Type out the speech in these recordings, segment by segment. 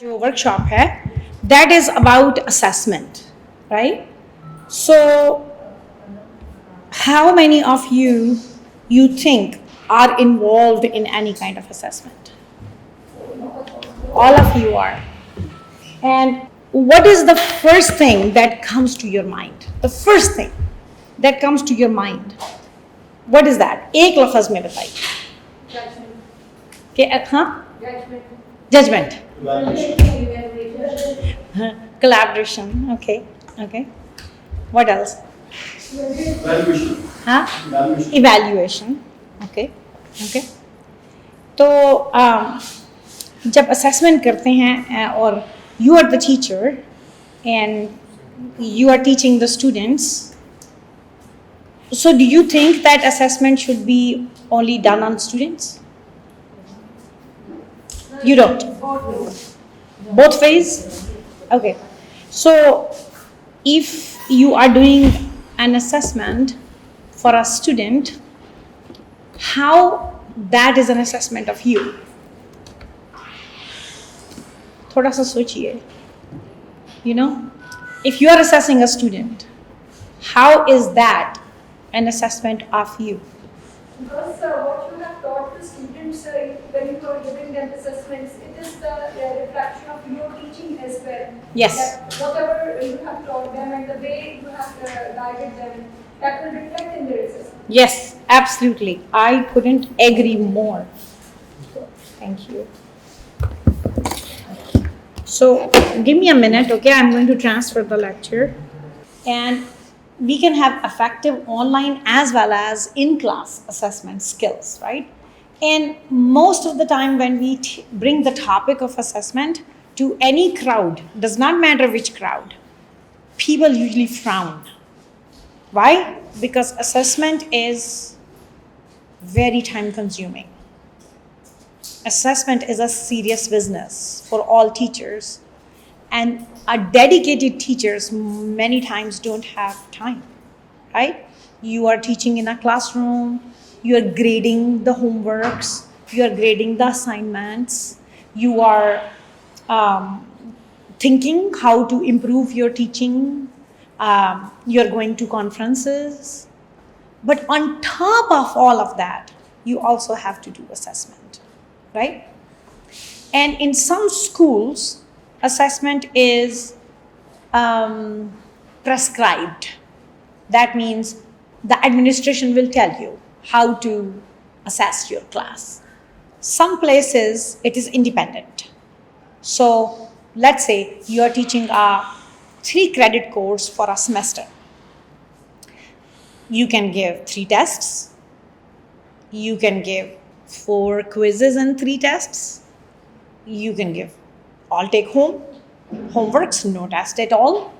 जो workshop है that is about assessment, right? So how many of you think are involved in any kind of assessment? All of you are. And what is the first thing that comes to your mind? The first thing that comes to your mind, what is that? एक लफ्ज़ में बताइए कि हाँ judgment, collaboration, okay, what else? हाँ evaluation, okay. तो जब assessment करते हैं और you are the teacher and you are teaching the students, so do you think that assessment should be only done on students? You don't? Both ways? Okay. So if you are doing an assessment for a student, how that is an assessment of you? थोड़ा सा सोचिए. You know, if you are assessing a student, how is that an assessment of you? Because what you have taught the students when you are giving them assessments, it is the reflection of your teaching as well. Yes. That whatever you have taught them and the way you have guided them, that will reflect in their assessment. Yes, absolutely. I couldn't agree more. Thank you. So give me a minute, okay? I'm going to transfer the lecture. And we can have effective online as well as in-class assessment skills, right? And most of the time when we bring the topic of assessment to any crowd, does not matter which crowd, people usually frown. Why? Because assessment is very time consuming. Assessment is a serious business for all teachers, and our dedicated teachers many times don't have time, right? You are teaching in a classroom, you are grading the homeworks, you are grading the assignments, you are thinking how to improve your teaching, you are going to conferences. But on top of all of that, you also have to do assessment, right? And in some schools, assessment is prescribed. That means the administration will tell you how to assess your class. Some places it is independent. So let's say you are teaching a 3-credit course for a semester. You can give 3 tests. You can give 4 quizzes and 3 tests. You can give all take home, homeworks, no test at all.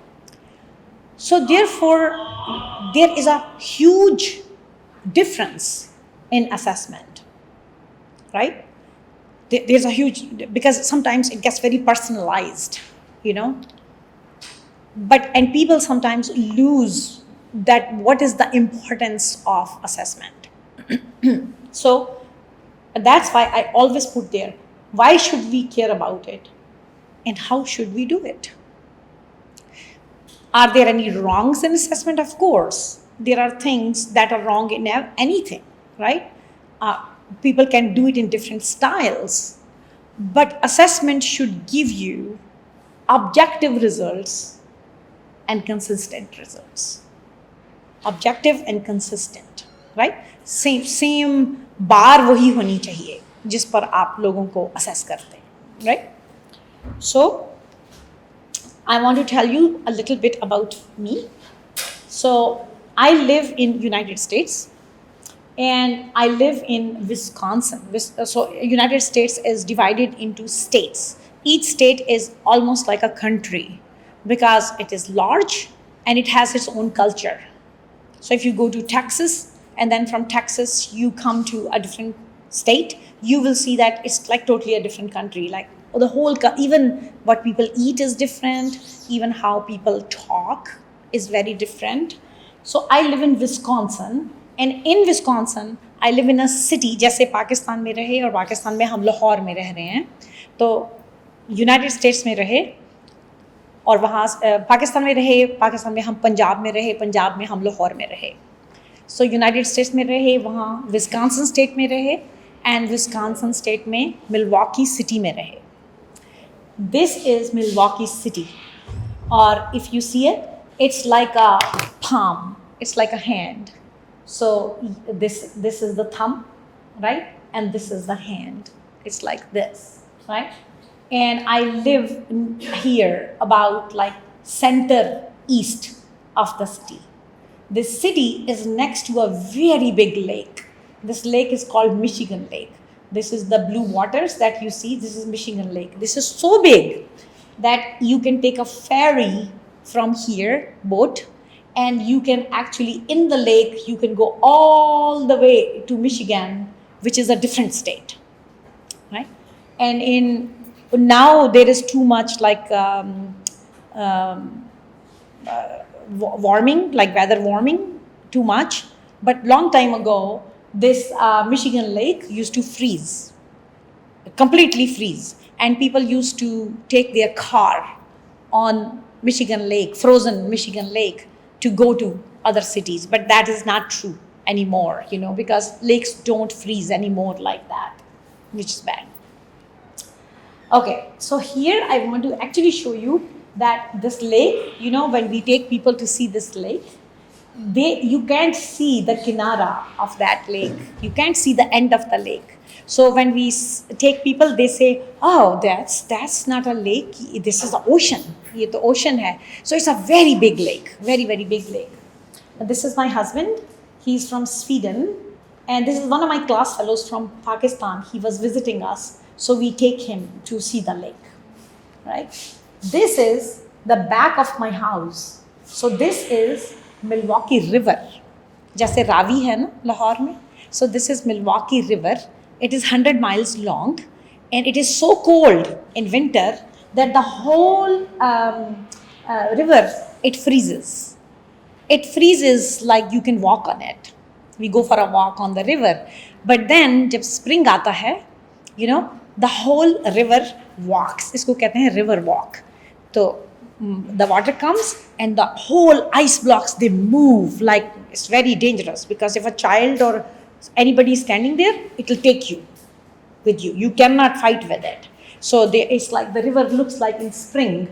So therefore, there is a huge difference in assessment, right? There's a huge, because sometimes it gets very personalized, you know. And people sometimes lose that what is the importance of assessment. So that's why I always put there, why should we care about it? And how should we do it? Are there any wrongs in assessment? Of course. There are things that are wrong in anything, right? People can do it in different styles. But assessment should give you objective results and consistent results. Objective and consistent, right? Same bar वही होनी चाहिए जिस पर आप लोगों को assess करते हैं, right? So I want to tell you a little bit about me. So I live in United States and I live in Wisconsin. So United States is divided into states. Each state is almost like a country because it is large and it has its own culture. So if you go to Texas and then from Texas you come to a different state, you will see that it's like totally a different country. Like the whole, even what people eat is different, even how people talk is very different. So I live in Wisconsin, and in Wisconsin I live in a city, जैसे पाकिस्तान में रहे और पाकिस्तान में हम लाहौर में रह रहे हैं, तो यूनाइटेड स्टेट्स में रहे और वहाँ पाकिस्तान में रहे, पाकिस्तान में हम पंजाब में रहे, पंजाब में हम लाहौर में रहे. सो यूनाइटेड स्टेट्स में रहे, वहाँ विस्कॉन्सिन स्टेट में रहे एंड विस्कॉन्सिन स्टेट में मिलवॉकी सिटी में रहे. This is Milwaukee city, or if you see it, it's like a palm, it's like a hand. So this is the thumb, right, and this is the hand. It's like this, right? And I live here about like center east of the city. This city is next to a very big lake. This lake is called Michigan Lake. This is the blue waters that you see. This is Michigan Lake. This is so big that you can take a ferry from here, boat, and you can actually, in the lake, you can go all the way to Michigan, which is a different state, right? And now there is too much like warming, like weather warming, too much. But long time ago, this Michigan Lake used to freeze, completely freeze, and people used to take their car on Michigan Lake, frozen Michigan Lake, to go to other cities. But that is not true anymore, you know, because lakes don't freeze anymore like that, which is bad. Okay, so here I want to actually show you that this lake, you know, when we take people to see this lake, you can't see the kinara of that lake. You can't see the end of the lake. So when we take people, they say, "Oh, that's not a lake. This is the ocean. ये तो ocean है." So it's a very big lake, very very big lake. And this is my husband. He's from Sweden, and this is one of my class fellows from Pakistan. He was visiting us, so we take him to see the lake. Right? This is the back of my house. So this is Milwaukee River. जैसे रावी है ना लाहौर में. So this is Milwaukee River. It is 100 miles long, and it is so cold in winter that the whole river, it freezes. It freezes like you can walk on it. We go for a walk on the river. But then जब spring आता है, you know, the whole river walks. इसको कहते हैं river walk. तो the water comes and the whole ice blocks, they move like it's very dangerous, because if a child or anybody is standing there, it will take you with you. You cannot fight with it. So it's like the river looks like in spring,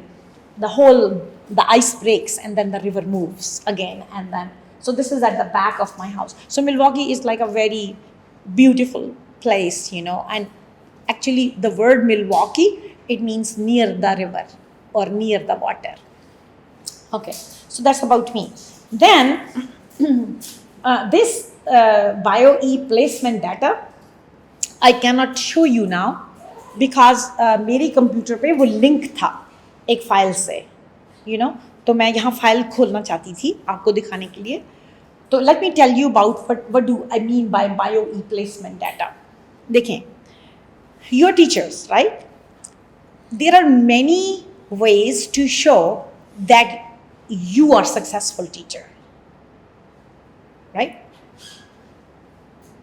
the ice breaks and then the river moves again, and then so this is at the back of my house. So Milwaukee is like a very beautiful place, you know, and actually the word Milwaukee, it means near the river or near the water. Okay, so that's about me. Then this bio-e placement data I cannot show you now because मेरे computer पे वो link था एक file से, you know, तो मैं यहाँ file खोलना चाहती थी आपको दिखाने के लिए. तो let me tell you about what do I mean by bio-e placement data. देखें, your teachers, right? There are many ways to show that you are successful teacher, right?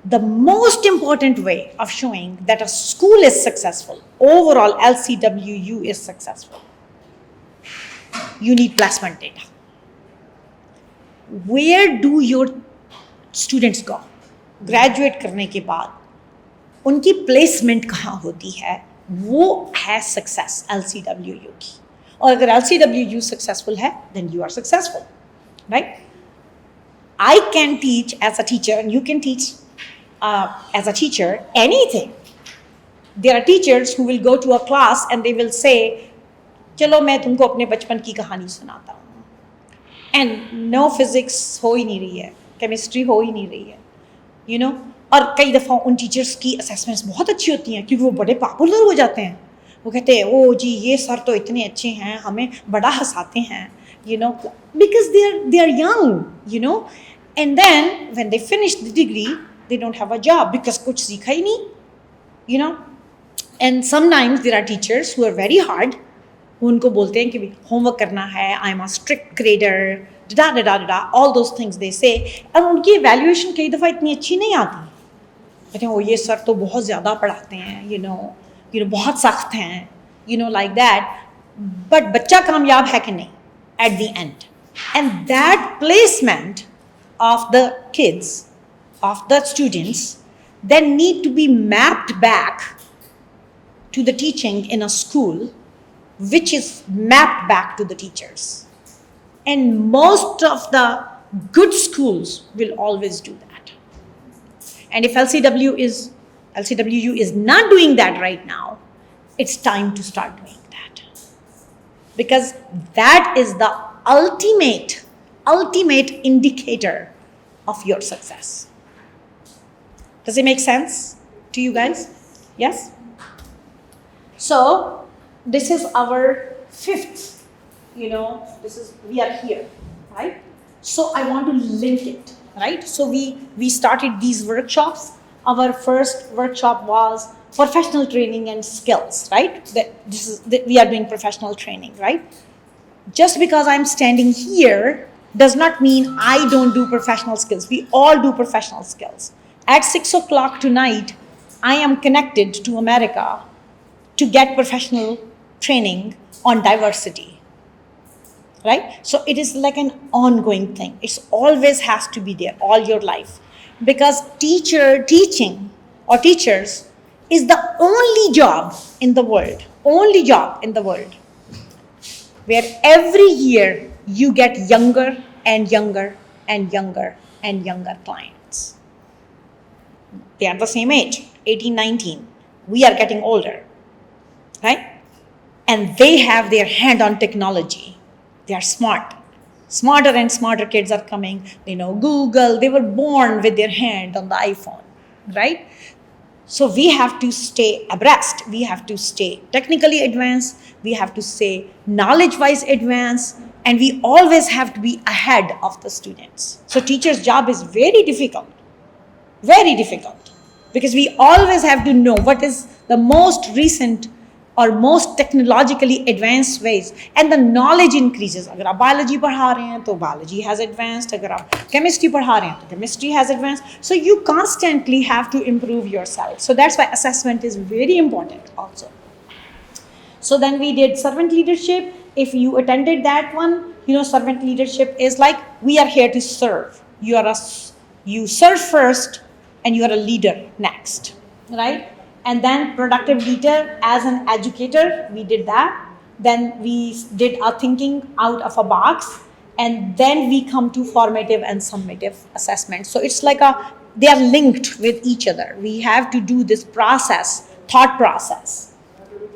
The most important way of showing that a school is successful, overall LCWU is successful, you need placement data. Where do your students go? Graduate करने के बाद उनकी placement कहाँ होती है, वो है success LCWU की. और अगर LCWU सक्सेसफुल है, then you are successful, right? I can teach as a teacher, and you can teach as a teacher anything. There are teachers who will go to a class and they will say, चलो मैं तुमको अपने बचपन की कहानी सुनाता हूँ. And no physics हो ही नहीं रही है, chemistry हो ही नहीं रही है, you know. और कई दफ़ा उन टीचर्स की असेसमेंट्स बहुत अच्छी होती हैं क्योंकि वो बड़े पॉपुलर हो जाते हैं. वो कहते हैं, ओ जी ये सर तो इतने अच्छे हैं, हमें बड़ा हंसाते हैं, you know, because they are young, you know. And then when they finish the degree, they don't have a job because कुछ सीखा ही नहीं, you know. And sometimes there are teachers who are very hard. उनको बोलते हैं कि homework करना है, I am a strict grader, डा डा डा डा, ऑल दोज थिंग्स दे से. और उनकी एवेल्यूएशन कई दफ़ा इतनी अच्छी नहीं आती. कहते हैं वो ये सर तो बहुत ज़्यादा पढ़ाते हैं, यू नो बहुत सख्त हैं, like that. But बच्चा कामयाब है कि नहीं at the end. And that placement of the kids, of the students, then need to be mapped back to the teaching in a school, which is mapped back to the teachers. And most of the good schools will always do that. And if LCWU is not doing that right now, it's time to start doing that. Because that is the ultimate indicator of your success. Does it make sense to you guys? Yes? So, this is our fifth, we are here, right? So, I want to link it, right? So, we started these workshops. Our first workshop was professional training and skills, right? We are doing professional training, right? Just because I'm standing here does not mean I don't do professional skills. We all do professional skills. At 6 o'clock tonight, I am connected to America to get professional training on diversity, right? So it is like an ongoing thing. It always has to be there all your life, because teaching or teachers is the only job in the world where every year you get younger and younger and younger and younger clients. They are the same age, 18, 19. We are getting older, right? And they have their hand on technology. They are smart. Smarter and smarter kids are coming. They know Google. They were born with their hand on the iPhone, right? So we have to stay abreast. We have to stay technically advanced. We have to stay knowledge-wise advanced. And we always have to be ahead of the students. So teacher's job is very difficult, because we always have to know what is the most recent or most technologically advanced ways, and the knowledge increases. अगर आप biology पढ़ा रहे हैं तो biology has advanced. अगर आप chemistry पढ़ा रहे हैं तो chemistry has advanced. So you constantly have to improve yourself. So that's why assessment is very important also. So then we did servant leadership. If you attended that one, servant leadership is like we are here to serve. You serve first, and you are a leader next, right? And then productive leader as an educator, we did that. Then we did our thinking out of a box, and then we come to formative and summative assessment. So it's like they are linked with each other. We have to do this thought process,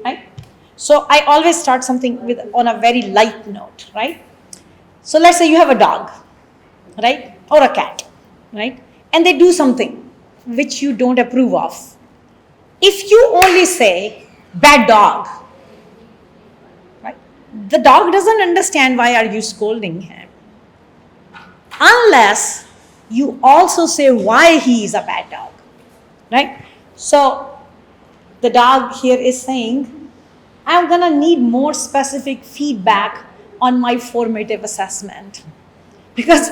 right? So I always start something on a very light note, right? So let's say you have a dog, right? Or a cat, right? And they do something which you don't approve of. If you only say, bad dog, right? The dog doesn't understand why are you scolding him. Unless you also say why he is a bad dog, right? So the dog here is saying, I'm gonna need more specific feedback on my formative assessment. Because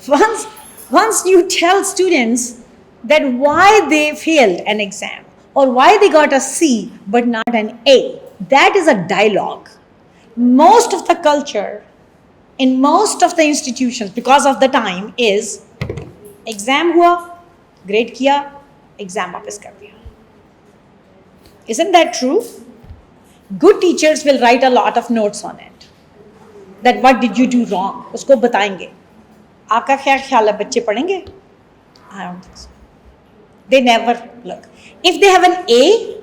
once you tell students that why they failed an exam, or why they got a C but not an A, that is a dialogue. Most of the culture in most of the institutions, because of the time, is exam hua, grade kiya, exam वापस कर दिया. Isn't that true? Good teachers will write a lot of notes on it. That what did you do wrong? उसको बताएंगे. आपका क्या ख्याल है बच्चे पढ़ेंगे? I don't think so. They never look. If they have an A,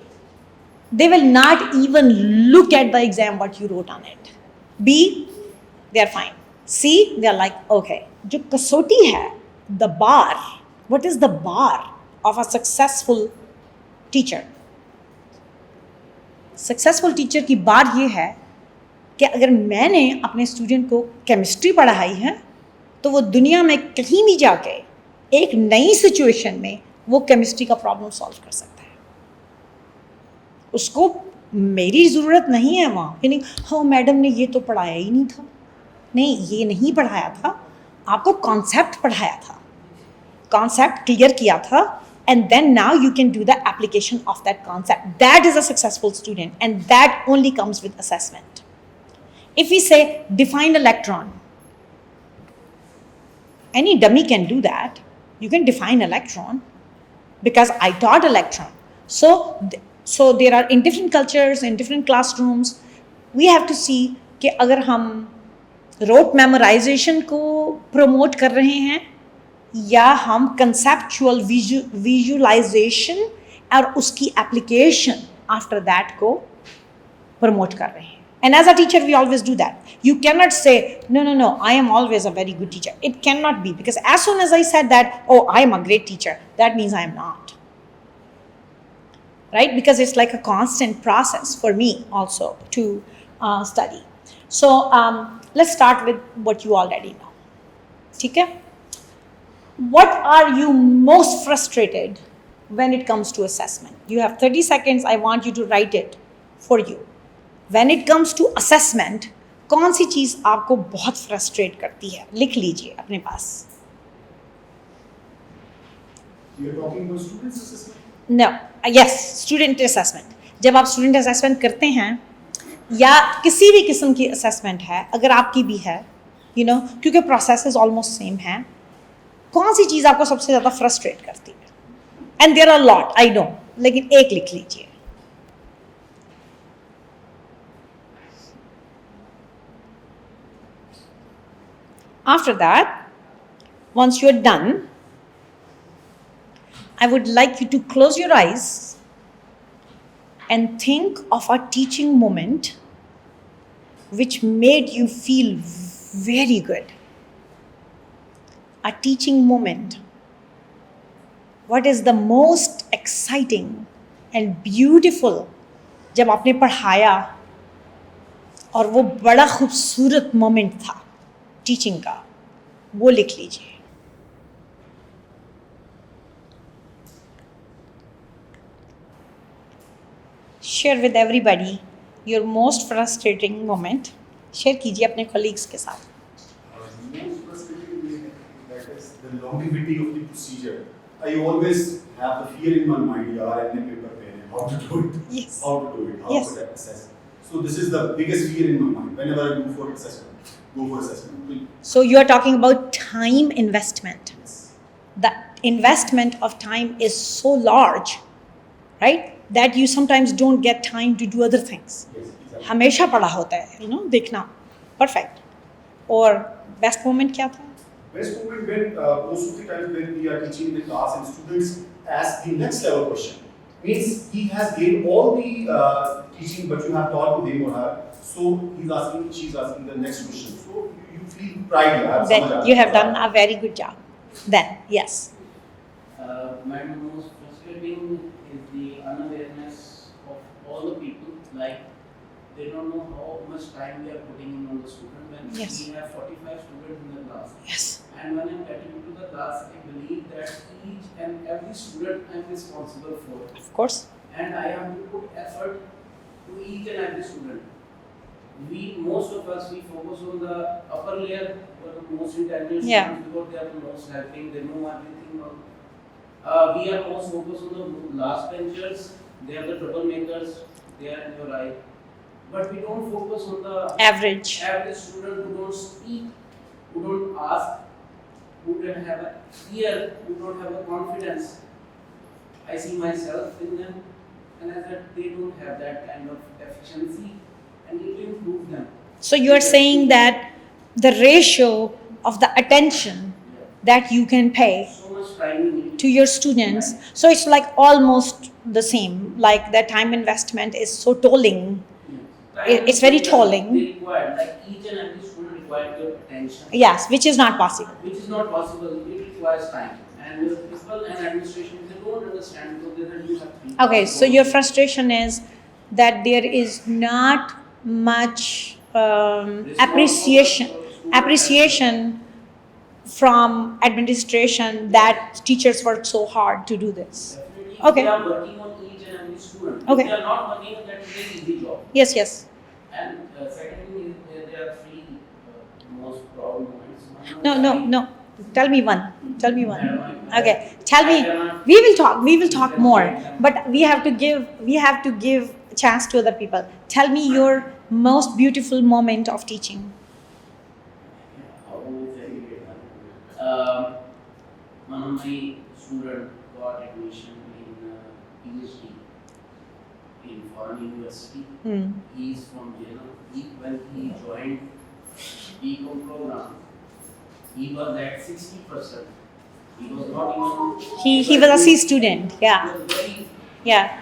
they will not even look at the exam what you wrote on it. B, they are fine. C, they are like, okay. जो कसौटी है, the bar, what is the bar of a successful teacher? Successful teacher की बार ये है कि अगर मैंने अपने स्टूडेंट को केमिस्ट्री पढ़ाई है तो वो दुनिया में कहीं भी जाके एक नई सिचुएशन में वो केमिस्ट्री का प्रॉब्लम सॉल्व कर सकता है. उसको मेरी ज़रूरत नहीं है वहाँ कि नहीं हाँ मैडम ने ये तो पढ़ाया ही नहीं था. नहीं, ये नहीं पढ़ाया था, आपको कॉन्सेप्ट पढ़ाया था, कॉन्सेप्ट क्लियर किया था, and then now you can do the application of that concept. That is a successful student, and that only comes with assessment. If we say define electron, any dummy can do that. You can define electron because I taught electron. So there are, in different cultures, in different classrooms, we have to see कि अगर हम rote memorization को promote कर रहे हैं या हम conceptual visualization और उसकी application after that को promote कर रहे हैं. And as a teacher, we always do that. You cannot say, no, I am always a very good teacher. It cannot be, because as soon as I said that, oh, I am a great teacher, that means I am not. Right? Because it's like a constant process for me also to study. So let's start with what you already know. Okay? What are you most frustrated when it comes to assessment? You have 30 seconds. I want you to write it for you. When it comes to assessment, कौन सी चीज़ आपको बहुत frustrate करती है? लिख लीजिए अपने पास. You're talking about students assessment? No, yes, student assessment. जब आप student assessment करते हैं या किसी भी किस्म की assessment है, अगर आपकी भी है, क्योंकि processes almost same हैं, कौन सी चीज़ आपको सबसे ज़्यादा frustrate करती है? And there are a lot, I know, लेकिन एक लिख लीजिए. After that, once you're done, I would like you to close your eyes and think of a teaching moment which made you feel very good. A teaching moment. What is the most exciting and beautiful जब आपने पढ़ाया और वो बड़ा खूबसूरत moment था teaching का, वो लिख लीजिए. Share with everybody your most frustrating moment. Share कीजिए अपने कलीग्स के साथ. Most frustrating, that is the longevity of the procedure. I always have the fear in my mind, yaar, and paper pen, how to do it, Yes. how to do it, how Yes. to assess. So this is the biggest fear in my mind whenever I go for assessment. So you are talking about time investment. Yes. The investment of time is so large, right? That you sometimes don't get time to do other things. Yes, exactly. हमेशा पढ़ा होता है, देखना. Perfect. और best moment क्या था? Best moment when most of the times when we are teaching in the class and students ask the next level question. Means he has gained all the teaching but you have taught to him or her. So she's asking the next question. So you feel pride. Then you have done a very good job. Then, yes. My most frustrating is the unawareness of all the people. Like, they don't know how much time we are putting in on the student. When Yes. we have 45 students in the class. Yes. And when I'm getting into the class, I believe that each and every student I'm responsible for. Of course. And I have to put effort to each and every student. Most of us, we focus on the upper layer, or the most intelligent students, because they are the most helping, they know everything. We are most focused on the last benchers, they are the troublemakers, they are in your eye. But we don't focus on the Average student who don't speak, who don't ask, who don't have a fear, who don't have a confidence. I see myself in them, and as that they don't have that kind of efficiency, and it will improve them. So you are saying that the ratio of the attention that you can pay So much time you need to your students, so it's like almost the same, like the time investment is so tolling. It's very tolling. They require, like each and every student requires your attention. Yes, which is not possible. Which is not possible. It requires time. And your principal and administration, they don't understand because they don't have three. Okay, so your frustration is that there is not much appreciation from administration that teachers work so hard to do this. Definitely, Okay. they are working on each and every student. Okay. If they are not working on that, it is an easy job. Yes, yes. And secondly, there are three most proud moments. No. Tell me one. Tell me one. I- Okay. Tell me. We will talk. We will talk more. But we have to give. We have to give a chance to other people. Tell me your most beautiful moment of teaching. How would I tell you that? One of my students got admission in PhD in foreign university. Hmm. He is from Vienna. When he joined BCom program, he was at 60%. He was not even. He was a C student. He Yeah. was very Yeah.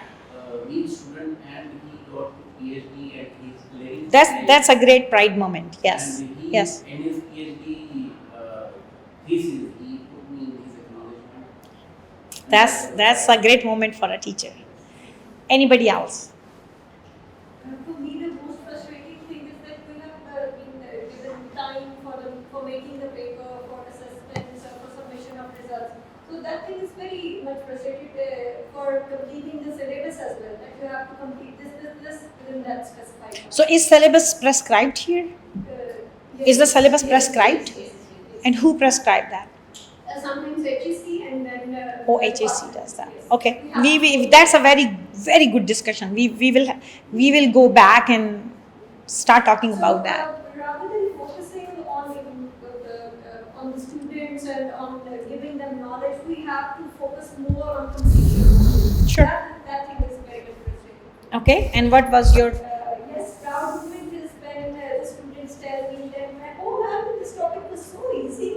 weak student, and he got to PhD, and he's playing. That's a great pride moment. Yes. And he, Yes. in his PhD thesis, he put me in his acknowledgement. That's a great moment for a teacher. Anybody else? For me, the most frustrating thing is that we have been given time for making the paper, for assessments, or for submission of results. So that thing is very much frustrating for completing the syllabus as well. That you have to complete this within that specified time. So is syllabus prescribed here? Is the syllabus prescribed? Yes. And who prescribed that? Sometimes HEC and then. Oh, HAC does that. Yes. Okay. have We that's a very good discussion. We will go back and start talking about that. Rather than focusing on the students and on giving them knowledge, we have to focus more on completion. Sure. That thing is very interesting. Okay. And what was your? Yes, proud moment is when the students tell me that, oh, ma'am, this topic was so easy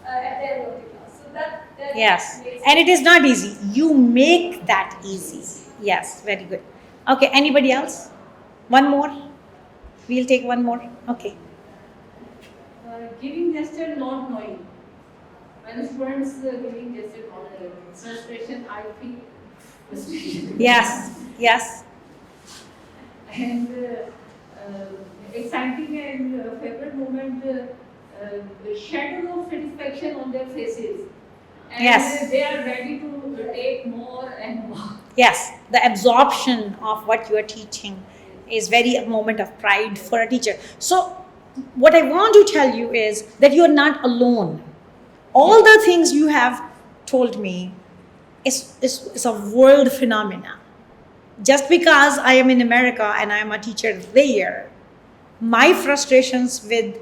at the end of the class. So that Yes. makes And it is not easy. You make that easy. Yes. Very good. Okay. Anybody else? One more. We'll take one more. Okay. Giving gesture not knowing. When the students giving gesture not knowing, frustration, I feel frustration. Yes. Yes. And exciting and favorite moment, the shadow of satisfaction on their faces. And Yes. they are ready to take more and more. Yes, the absorption of what you are teaching is very a moment of pride for a teacher. So, what I want to tell you is that you are not alone. All the things you have told me is a world phenomena. Just because I am in America and I am a teacher there, my frustrations with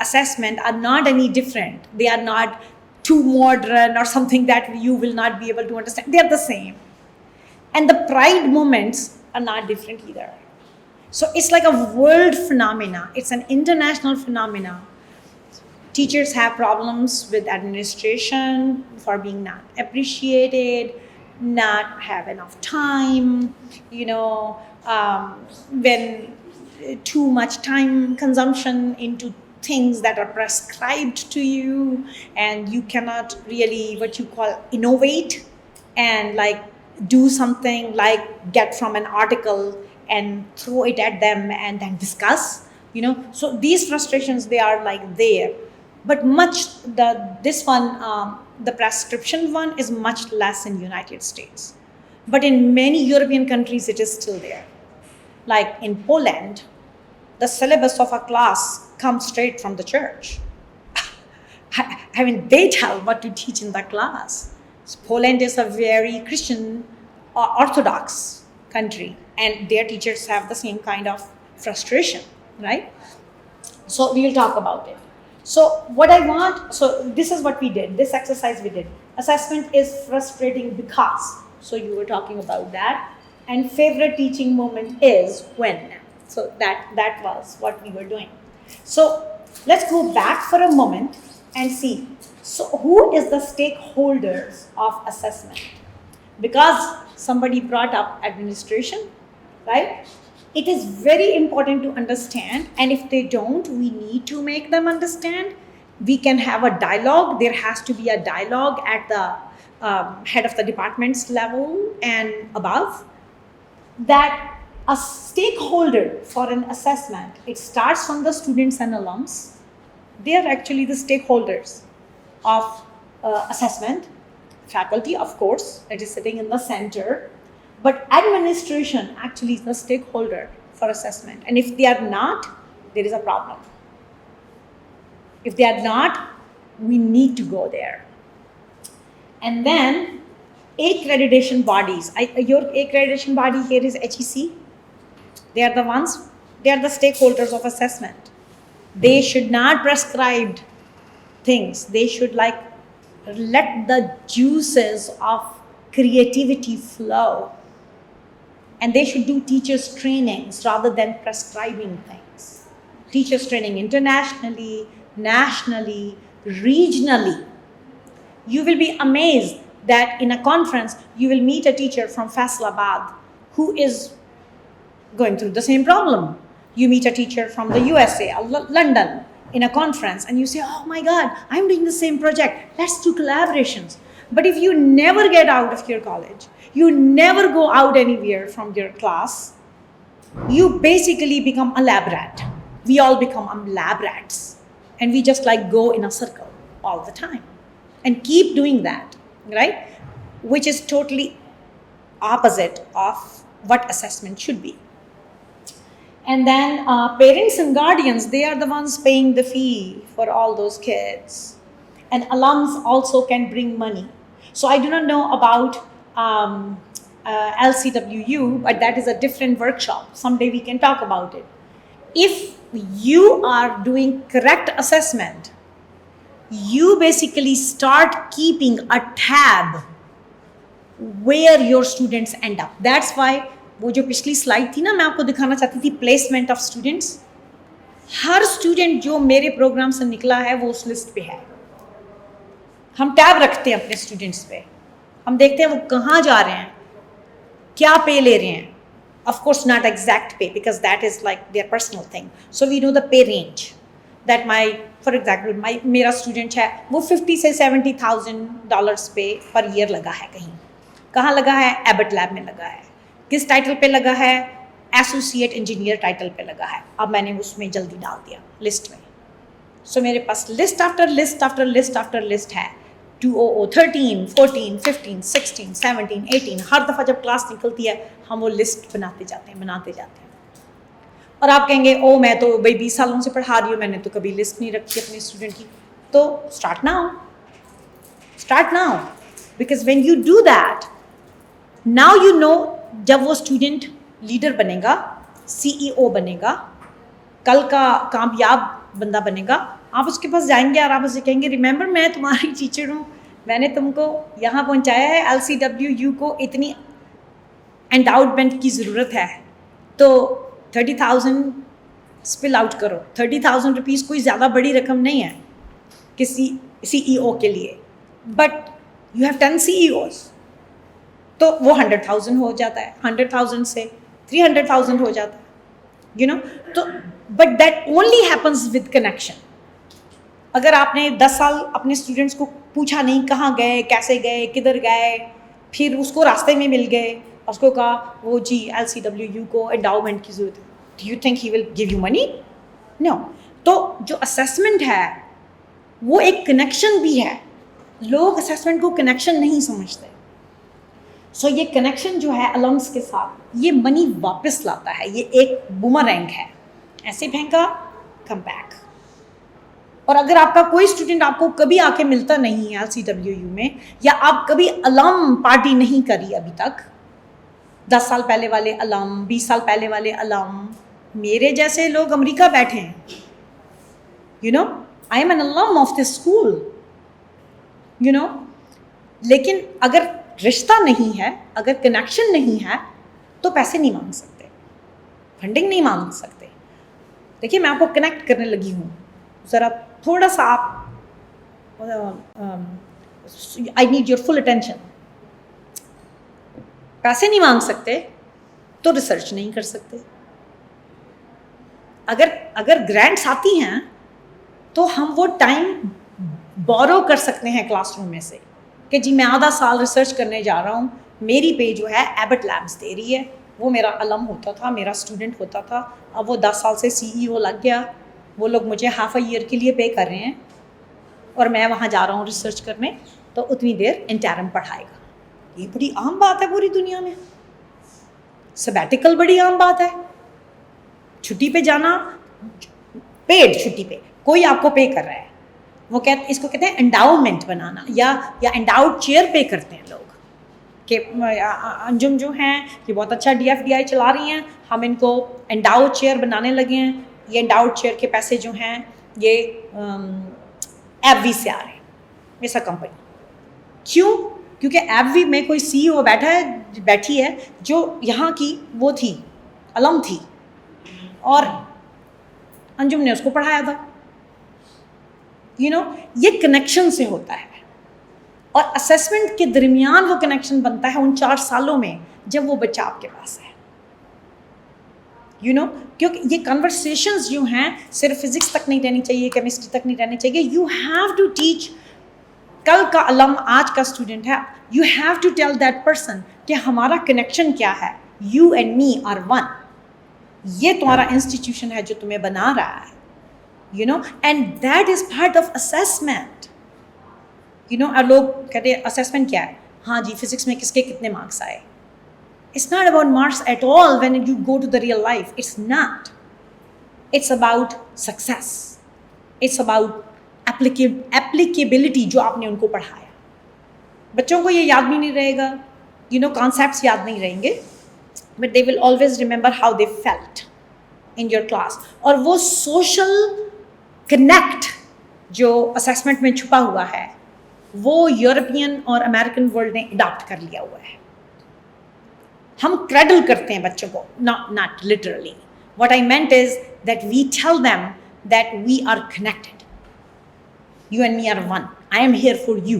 assessment are not any different. They are not too modern or something that you will not be able to understand. They are the same. And the pride moments are not different either. So it's like a world phenomena. It's an international phenomena. Teachers have problems with administration for being not appreciated, not have enough time, when too much time consumption into things that are prescribed to you, and you cannot really what you call innovate and like do something like get from an article and throw it at them and then discuss. So these frustrations, they are like there, but the prescription one is much less in United States, but in many European countries it is still there. Like in Poland, the syllabus of a class comes straight from the church. I mean, they tell what to teach in the class. So Poland is a very Christian, Orthodox country, and their teachers have the same kind of frustration, right? So we will talk about it. So this is what we did, this exercise we did. Assessment is frustrating because, so you were talking about that. And favorite teaching moment is when. So that was what we were doing. So let's go back for a moment and see. So who is the stakeholders of assessment? Because somebody brought up administration, right? It is very important to understand, and if they don't, we need to make them understand. We can have a dialogue. There has to be a dialogue at the head of the department's level and above. That a stakeholder for an assessment, it starts from the students and alums. They are actually the stakeholders of assessment. Faculty, of course, it is sitting in the center, but administration actually is the stakeholder for assessment. And if they are not, there is a problem. If they are not, We need to go there. And then accreditation bodies. Your accreditation body here is HEC. They are the ones, they are the stakeholders of assessment. They should not prescribe things. They should like let the juices of creativity flow. And they should do teachers trainings rather than prescribing things. Teachers training internationally, nationally, regionally. You will be amazed that in a conference, you will meet a teacher from Faisalabad who is going through the same problem. You meet a teacher from the USA, London, in a conference, and you say, oh my God, I'm doing the same project. Let's do collaborations. But if you never get out of your college, you never go out anywhere from your class, you basically become a lab rat. We all become lab rats. And we just like go in a circle all the time. And keep doing that, right? Which is totally opposite of what assessment should be. And then parents and guardians, they are the ones paying the fee for all those kids. And alums also can bring money. So I do not know about LCWU, but that is a different workshop. Someday we can talk about it. If you are doing correct assessment, you basically start keeping a tab where your students end up. That's why वो जो पिछली slide थी ना, मैं आपको दिखाना चाहती थी placement of students. Her student जो मेरे प्रोग्राम से निकला है वो उस लिस्ट पे है. हम टैब रखते हैं अपने स्टूडेंट्स पे. हम देखते हैं वो कहाँ जा रहे हैं, क्या पे ले रहे हैं. Of course not exact pay because that is like their personal thing. So we know the pay range that my for example मेरा स्टूडेंट है वो $50,000 से $70,000 पे पर ईयर लगा है. कहाँ लगा है? एबट लैब में लगा है. किस टाइटल पे लगा है? एसोसिएट इंजीनियर टाइटल पे लगा है. अब मैंने उसमें जल्दी डाल दिया लिस्ट में. सो मेरे पास list after list after list after list है. 2013, 14, 15, 16, 17, 18. हर दफ़ा जब क्लास निकलती है हम वो लिस्ट बनाते जाते हैं. और आप कहेंगे ओ मैं तो भाई 20 सालों से पढ़ा रही हूँ, मैंने तो कभी लिस्ट नहीं रखी अपने स्टूडेंट की. तो start now because when you do that, now you know, जब वो स्टूडेंट लीडर बनेगा, CEO बनेगा, कल का कामयाब बंदा बनेगा, आप उसके पास जाएंगे और आप उससे कहेंगे रिमेंबर मैं तुम्हारी टीचर हूँ, मैंने तुमको यहाँ पहुँचाया है, LCWU को इतनी एंडाउटमेंट की ज़रूरत है तो 30,000 स्पिल आउट करो. 30,000 रुपीज़ कोई ज़्यादा बड़ी रकम नहीं है किसी CEO के लिए, बट यू हैव 10 CEOs, तो वो 100,000 हो जाता है. 100,000 से 300,000 हो जाता है, यू नो. तो but that only happens with connection. अगर आपने 10 साल अपने स्टूडेंट्स को पूछा नहीं कहाँ गए, कैसे गए, किधर गए, फिर उसको रास्ते में मिल गए, उसको कहा वो जी LCWU को एंडाउमेंट की ज़रूरत है, do you think he will give you money? No. तो जो असेसमेंट है वो एक कनेक्शन भी है. लोग असेसमेंट को कनेक्शन नहीं समझते. सो ये कनेक्शन जो है अलम्स के साथ, ये मनी वापस लाता है. ये एक बूमरैंग है, ऐसे फेंका कम बैक. और अगर आपका कोई स्टूडेंट आपको कभी आके मिलता नहीं है LCWU में, या आप कभी अलम पार्टी नहीं करी अभी तक, 10 साल पहले वाले अलम, 20 साल पहले वाले अलम, मेरे जैसे लोग अमेरिका बैठे हैं, you know, I am an alum of this school, you know. लेकिन अगर रिश्ता नहीं है, अगर कनेक्शन नहीं है, तो पैसे नहीं मांग सकते, फंडिंग नहीं मांग सकते. देखिए मैं आपको कनेक्ट करने लगी हूँ, ज़रा थोड़ा सा आप, I need your full attention. पैसे नहीं मांग सकते तो रिसर्च नहीं कर सकते. अगर ग्रांट्स आती हैं तो हम वो टाइम बोरो कर सकते हैं क्लासरूम में से कि जी मैं आधा साल रिसर्च करने जा रहा हूँ, मेरी पे जो है एबट लैब्स दे रही है, वो मेरा अलम होता था, मेरा स्टूडेंट होता था, अब वो 10 साल से CEO लग गया, वो लोग मुझे हाफ अ ईयर के लिए पे कर रहे हैं और मैं वहाँ जा रहा हूँ रिसर्च करने, तो उतनी देर इंटरम पढ़ाएगा. ये बड़ी आम बात है पूरी दुनिया में. सबैटिकल बड़ी आम बात है. छुट्टी पे जाना, पेड छुट्टी पे, कोई आपको पे कर रहा है, वो इसको कहते हैं एंडाउमेंट बनाना, या एंडाउड चेयर पे करते हैं लोग कि अंजुम जो हैं ये बहुत अच्छा DFDI चला रही हैं, हम इनको एंडाउड चेयर बनाने लगे हैं, ये एंडाउड चेयर के पैसे जो हैं ये एफवी से आ रहे हैं, ऐसा कंपनी। क्यों? क्योंकि एफवी में कोई CEO बैठी है जो यहाँ की वो थी, अलम थी, और अंजुम ने उसको पढ़ाया था। ये कनेक्शन से होता है, और असेसमेंट के दरमियान वो कनेक्शन बनता है उन 4 सालों में जब वो बच्चा आपके पास है। क्योंकि ये कन्वर्सेशंस जो हैं सिर्फ फिजिक्स तक नहीं रहनी चाहिए, केमिस्ट्री तक नहीं रहनी चाहिए। यू हैव टू टीच, कल का अलम आज का स्टूडेंट है, you have to tell that person कि हमारा कनेक्शन क्या है, you and me are one. ये तुम्हारा इंस्टीट्यूशन है जो तुम्हें बना रहा है, and that is part of assessment. और लोग कहते हैं असेसमेंट क्या है, हाँ जी फिजिक्स में किसके कितने मार्क्स आए। It's not about marks at all when you go to the real life. It's not. It's about success. It's about applicability जो आपने उनको पढ़ाया। बच्चों को ये याद भी नहीं रहेगा, concepts याद नहीं रहेंगे, but they will always remember how they felt in your class. और वो social connect जो assessment में छुपा हुआ है, वो यूरोपियन और अमेरिकन वर्ल्ड ने अडॉप्ट कर लिया हुआ है। हम क्रैडल करते हैं बच्चों को, not literally. What I meant is that we tell them that we are connected. You and me are one. I am here for you.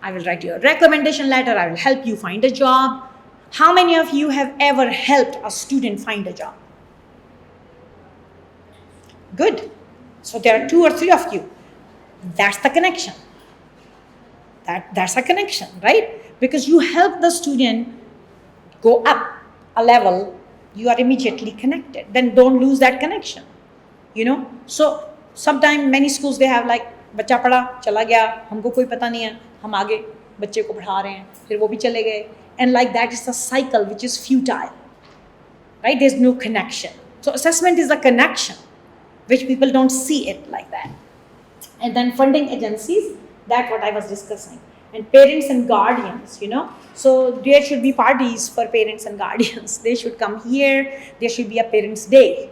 I will write you a recommendation letter. I will help you find a job. How many of you have ever helped a student find a job? Good. So there are 2 or 3 of you. That's the connection. That's a connection, right? Because you help the student go up a level, you are immediately connected. Then don't lose that connection. So sometimes many schools they have like बच्चा पढ़ा चला गया, हमको कोई पता नहीं है, हम आगे बच्चे को पढ़ा रहे हैं, फिर वो भी चले गए, and like that is a cycle which is futile, right? There's no connection. So assessment is a connection, which people don't see it like that. And then funding agencies, that's what I was discussing. And parents and guardians, so there should be parties for parents and guardians. They should come here. There should be a parents' day,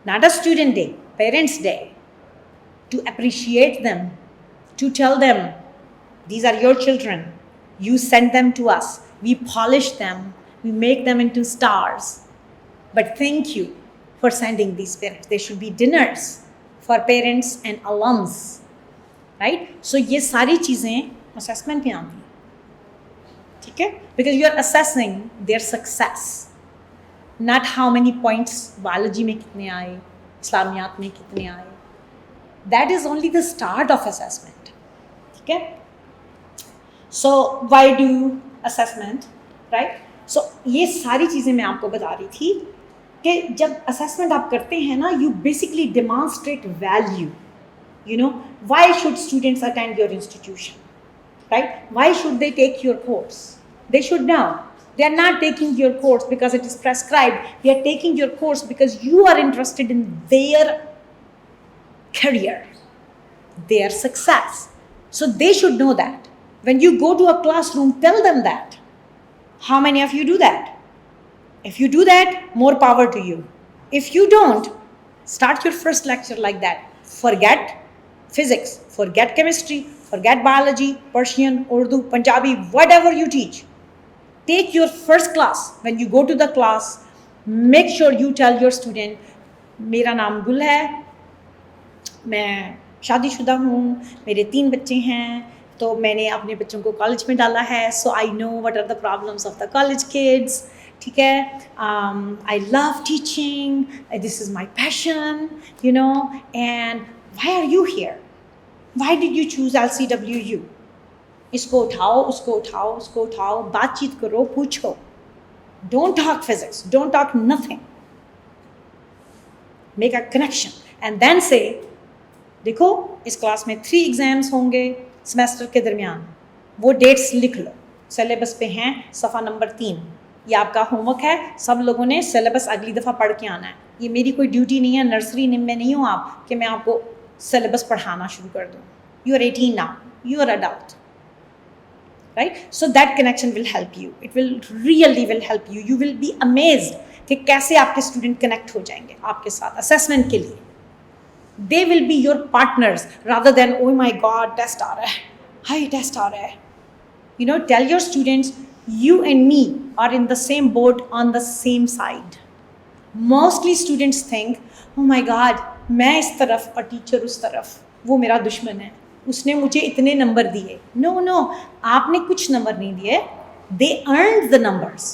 not a student day, parents' day, to appreciate them, to tell them, these are your children. You send them to us. We polish them. We make them into stars. But thank you for sending these parents. There should be dinners for parents and alums, right? So ये सारी चीज़ें assessment में आती हैं, ठीक है? Because you are assessing their success, not how many points biology में कितने आए, इस्लामियात में कितने आए. That is only the start of assessment, ठीक है? So why do assessment, right? So ये सारी चीज़ें मैं आपको बता रही थी कि जब assessment आप करते हैं ना, you basically demonstrate value. Why should students attend your institution? Right? Why should they take your course? They should know. They are not taking your course because it is prescribed. They are taking your course because you are interested in their career, their success. So they should know that. When you go to a classroom, tell them that. How many of you do that? If you do that, more power to you. If you don't, start your first lecture like that. Forget physics, forget chemistry, forget biology, Persian, Urdu, Punjabi, whatever you teach. Take your first class. When you go to the class, make sure you tell your student, मेरा नाम गुल है, मैं शादीशुदा हूँ, मेरे 3 बच्चे हैं, तो मैंने अपने बच्चों को कॉलेज में डाला है, so I know what are the problems of the college kids, ठीक है? I love teaching, this is my passion, and why are you here? Why did you choose LCWU? इसको उठाओ, उसको उठाओ, उसको उठाओ, बातचीत करो, पूछो. Don't talk physics, don't talk nothing. Make a connection and then say, देखो इस क्लास में 3 एग्जाम्स होंगे सेमेस्टर के दरमियान, वो डेट्स लिख लो, सिलेबस पे हैं, सफ़ा नंबर 3. ये आपका होमवर्क है, सब लोगों ने सिलेबस अगली दफ़ा पढ़ के आना है. ये मेरी कोई ड्यूटी नहीं है, नर्सरी में नहीं हूँ आप कि मैं आपको syllabus पढ़ाना शुरू कर दो. You are 18 now. You are adult. Right? So that connection will help you. It will really will help you. You will be amazed कि कैसे आपके student connect हो जाएंगे आपके साथ assessment के लिए. They will be your partners rather than oh my God test आ रहा है, hi test आ रहा है. You know, tell your students you and me are in the same boat on the same side. Mostly students think oh my God मैं इस तरफ और teacher उस तरफ, वो मेरा दुश्मन है, उसने मुझे इतने नंबर दिए. नो नो, आपने कुछ नंबर नहीं दिए. They earn the numbers.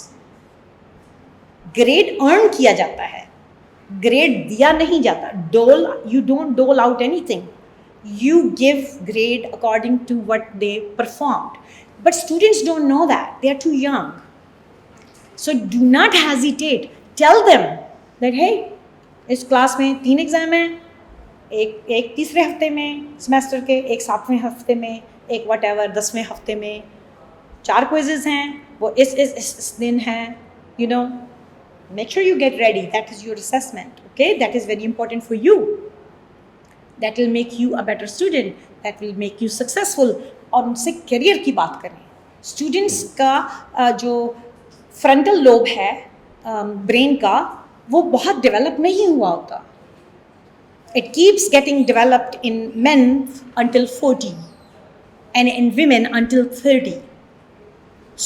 Grade earn किया जाता है, ग्रेड दिया नहीं जाता. You don't dole out anything. You give grade according to what they performed. But students don't know that. They are too young. So do not hesitate. Tell them that हे इस class में 3 exam हैं, एक तीसरे हफ्ते में semester के, एक 7वें हफ्ते में, एक वट एवर 10वें हफ्ते में, 4 क्विजेज हैं, वो इस दिन हैं. You no, make sure you get ready. That is your assessment. Okay, that is very important for you. That will make you a better student. That will make you successful. और उनसे career की बात करें. Students का जो frontal lobe है brain का, वो बहुत डेवलप नहीं हुआ होता. It keeps getting developed in men until 40 and in women until 30.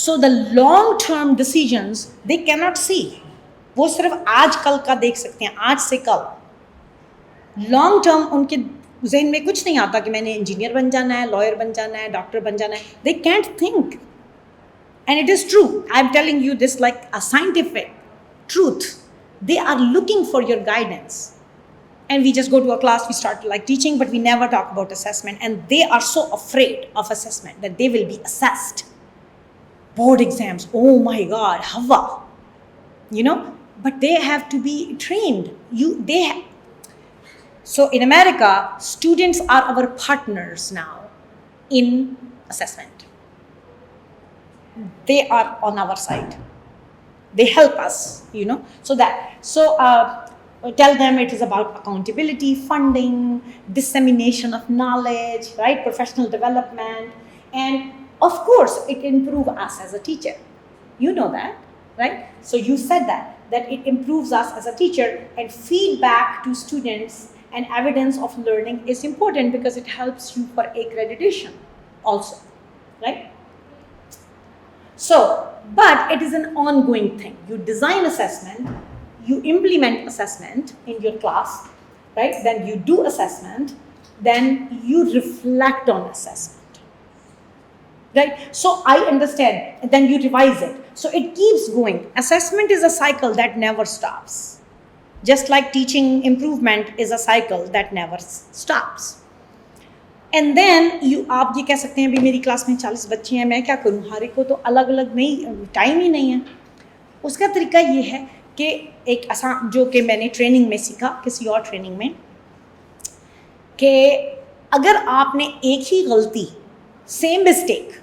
So the long-term decisions they cannot see. वो सिर्फ आज कल का देख सकते हैं, आज से कल. Long term उनके जहन में कुछ नहीं आता कि मैंने इंजीनियर बन जाना है, लॉयर बन जाना है, डॉक्टर बन जाना है. They can't think. And it is true. I'm telling you this like a scientific truth. They are looking for your guidance. And we just go to a class, we start like teaching, but we never talk about assessment. And they are so afraid of assessment that they will be assessed. Board exams, oh my God, Hava. You know, but they have to be trained. So in America, students are our partners now in assessment. They are on our side. They help us, you know, tell them it is about accountability, funding, dissemination of knowledge, right? Professional development. And of course, it improves us as a teacher. You know that, right? So you said that it improves us as a teacher, and feedback to students and evidence of learning is important because it helps you for accreditation also, right? So, but it is an ongoing thing. You design assessment, you implement assessment in your class, right? Then you do assessment, then you reflect on assessment, right? So I understand, and then you revise it. So it keeps going. Assessment is a cycle that never stops. Just like teaching improvement is a cycle that never stops. And then आप ये कह सकते हैं भी मेरी class में 40 बच्चे हैं, मैं क्या करूँ, हर एक को तो अलग अलग नहीं, टाइम ही नहीं है. उसका तरीका ये है कि एक आसान, जो कि मैंने ट्रेनिंग में सीखा किसी और ट्रेनिंग में, कि अगर आपने एक ही गलती, सेम मिस्टेक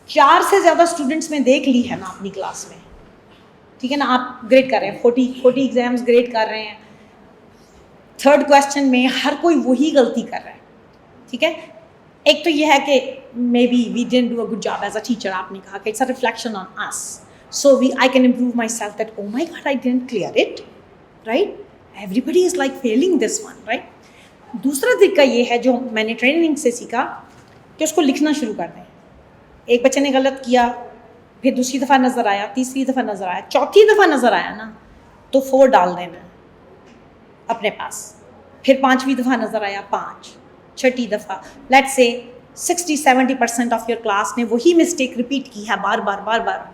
4 से ज़्यादा स्टूडेंट्स में देख ली है ना अपनी क्लास में, ठीक है ना, आप ग्रेड कर रहे हैं, 40 एग्जाम्स ग्रेड कर रहे हैं, 3rd क्वेश्चन में हर कोई वही गलती कर रहा है, ठीक है. एक तो ये है कि maybe we didn't do a good job as a teacher. आपने कहा कि it's a reflection on us. So I can improve myself that, oh my God, I didn't clear it, right? Everybody is like failing this one, right? दूसरा तरीका ये है जो मैंने training से सीखा कि उसको लिखना शुरू कर दें. एक बच्चे ने गलत किया, फिर दूसरी दफ़ा नज़र आया, तीसरी दफ़ा नज़र आया, चौथी दफ़ा नज़र आया ना, तो 4 डाल देना अपने पास. फिर 5वीं दफ़ा नज़र आया 5, 6ठी दफ़ा. Let's say 60-70% of your class ने वही मिस्टेक रिपीट की है बार बार.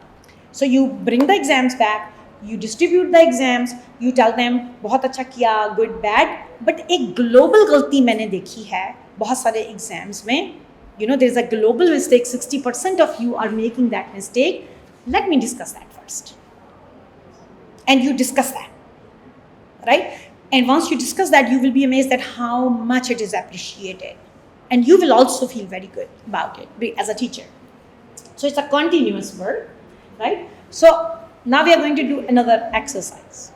So you bring the exams back, you distribute the exams, you tell them बहुत अच्छा किया, good, bad. But एक global गलती मैंने देखी है बहुत सारे exams में. You know, there is a global mistake. 60% of you are making that mistake. Let me discuss that first. And you discuss that, right? And once you discuss that, you will be amazed at how much it is appreciated. And you will also feel very good about it as a teacher. So it's a continuous work. Right? So now we are going to do another exercise.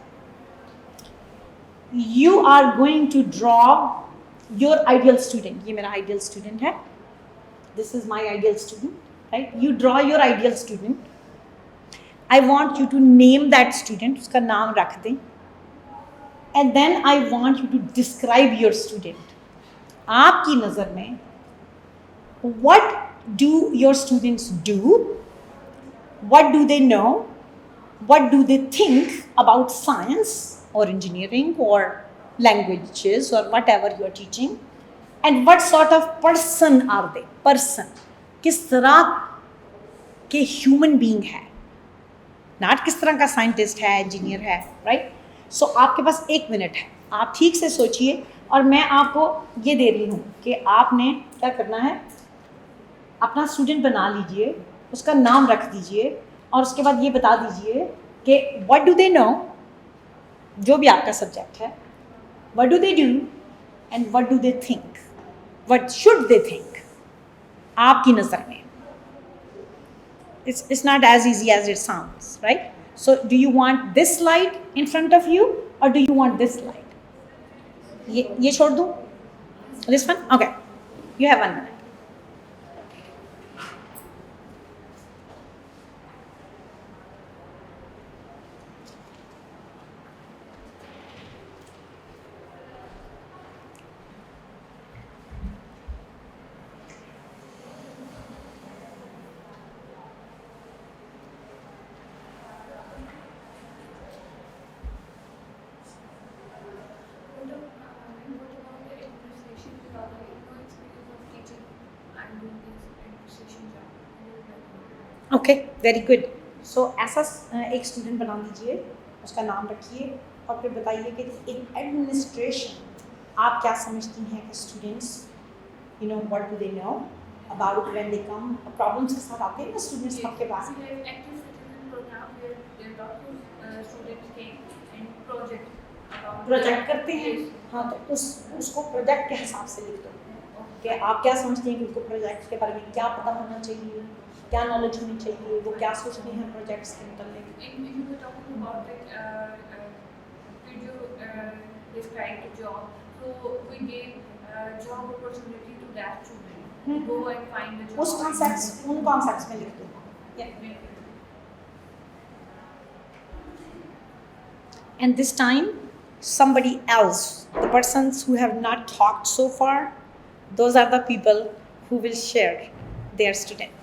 You are going to draw your ideal student, ये मेरा ideal student है, this is my ideal student, right? You draw your ideal student. I want you to name that student, उसका नाम रख दें, and then I want you to describe your student. आपकी नज़र में what do your students do? What do they know? What do they think about science or engineering or languages or whatever you are teaching? And what sort of person are they? Person. किस तरह के human being है, not किस तरह का scientist है, engineer है, right? So आपके पास 1 मिनट है, आप ठीक से सोचिए, और मैं आपको ये दे रही हूँ कि आपने क्या करना है, अपना स्टूडेंट बना लीजिए, उसका नाम रख दीजिए, और उसके बाद ये बता दीजिए कि what do they know, जो भी आपका सब्जेक्ट है, what do they do and what do they think, what should they think आपकी नज़र में. It's not as easy as it sounds, right? So do you want this slide in front of you or do you want this slide? ये छोड़ दूँ? This one? Okay. You have 1 minute. Okay, very good. So ऐसा एक student बना दीजिए, उसका नाम रखिए, और फिर बताइए कि इन एडमिनिस्ट्रेशन आप क्या समझती हैं कि students, you know, what do they know about when they come, problems के साथ आते हैं ना स्टूडेंट्स आपके पास. प्रोजेक्ट करते हैं, हाँ, तो उसको प्रोजेक्ट के हिसाब से लिख दो कि आप क्या समझते हैं कि उनको प्रोजेक्ट के बारे में क्या पता होना चाहिए, क्या नॉलेज होनी चाहिए, वो क्या सोचते हैं प्रोजेक्ट्स के मतलब. उस कॉन्सेप्ट्स, उन कॉन्सेप्ट्स में लिख दो. And this time somebody else, the persons who have not talked so far, those are the people who will share their student.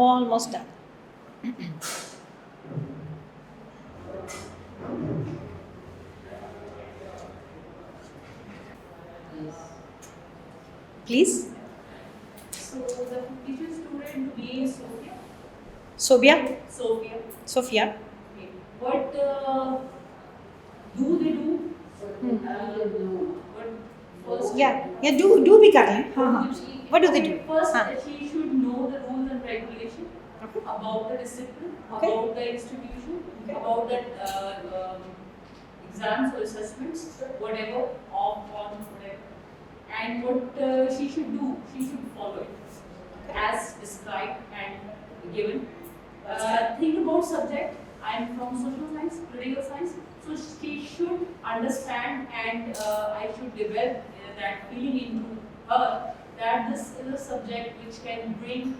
Almost done. Please. So the teacher student name is Sophia. Sophia. Sophia. Sophia. Okay. What do they do? What first? Yeah. Do भी कर लें. हाँ. What do they do? First, हाँ. she should know the rules and regulation Okay. about the discipline, Okay. about the institution, about the exams or assessments, whatever, off, on, whatever. And what she should do, she should follow it as described and given. Think about subject. I am from social science, political science, so she should understand and I should develop that feeling into her that this is a subject which can bring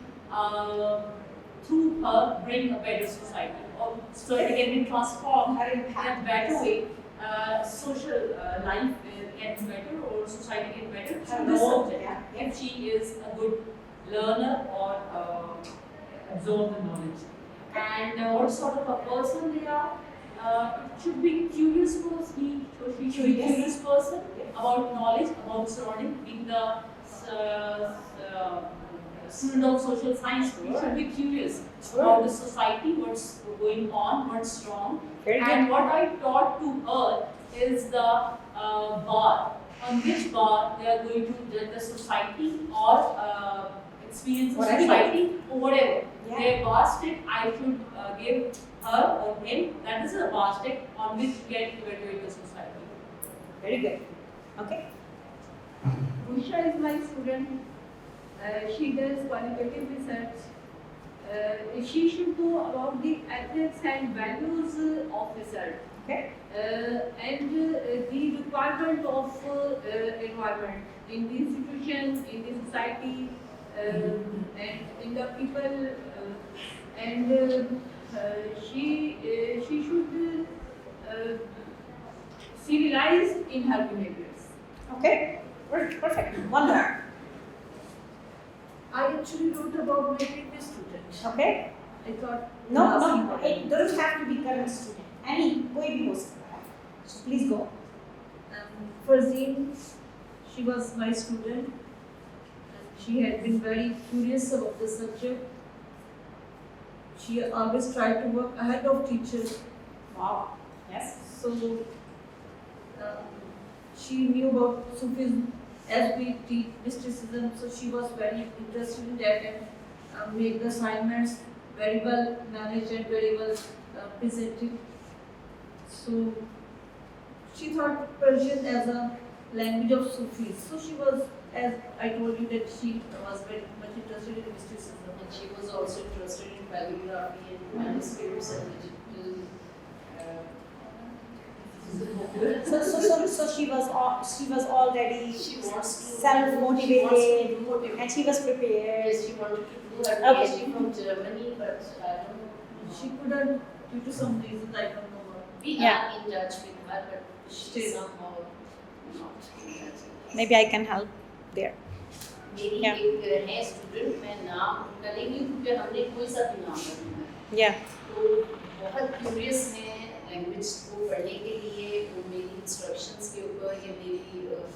through her bring a better society, or society can be transformed Her in impact. a better way. Social life gets better, or society gets better through this subject. Yeah. If she is a good learner or absorb the knowledge. And what sort of a person they are, it should be curious person. She should be curious person about knowledge, about surrounding, being the student of social science. We should be curious about the society, what's going on, what's wrong. Very good. And what I taught to her is the bar. On which bar they are going to judge the society or experience of Whatever. society or whatever. Yeah. Their bar stick I should give her or him. That is a bar stick on which we are evaluate the society. Very good. Okay. Usha is my student. She does qualitative research. She should know about the ethics and values of research. Okay. And the requirement of environment in the institution, in the society, and in the people, and she should civilize in her behaviors. Okay. Perfect. One more. I actually wrote about my previous student. Okay. I thought No, it doesn't have to be current student. Any, कोई भी हो सकता है. So please go. Farzeen, she was my student and she had been very curious about the subject. She always tried to work ahead of teachers. Wow. Yes. So she knew about Sufism as we teach mysticism, so she was very interested in that and made the assignments very well managed and very well presented. So she thought Persian as a language of Sufis. So she was, as I told you, that she was very much interested in mysticism. And she was also interested in calligraphy and manuscripts and digital. So she was already She wants to self-motivated and she was prepared. Yes, she wanted to do her Okay. PhD from Germany, but I don't know. She couldn't, due to some reasons, I don't know what. We Yeah. are in touch with her, but she Still. somehow not in touch with us. Maybe I can help there. मेरी Yeah. एक है student, मैं नाम उनका लेंगी क्योंकि हमने कोई सा भी नाम रखना है। Yeah. तो बहुत क्यूरियस हैं लैंग्वेज को पढ़ने के लिए, वो मेरी इंस्ट्रक्शंस के ऊपर या मेरी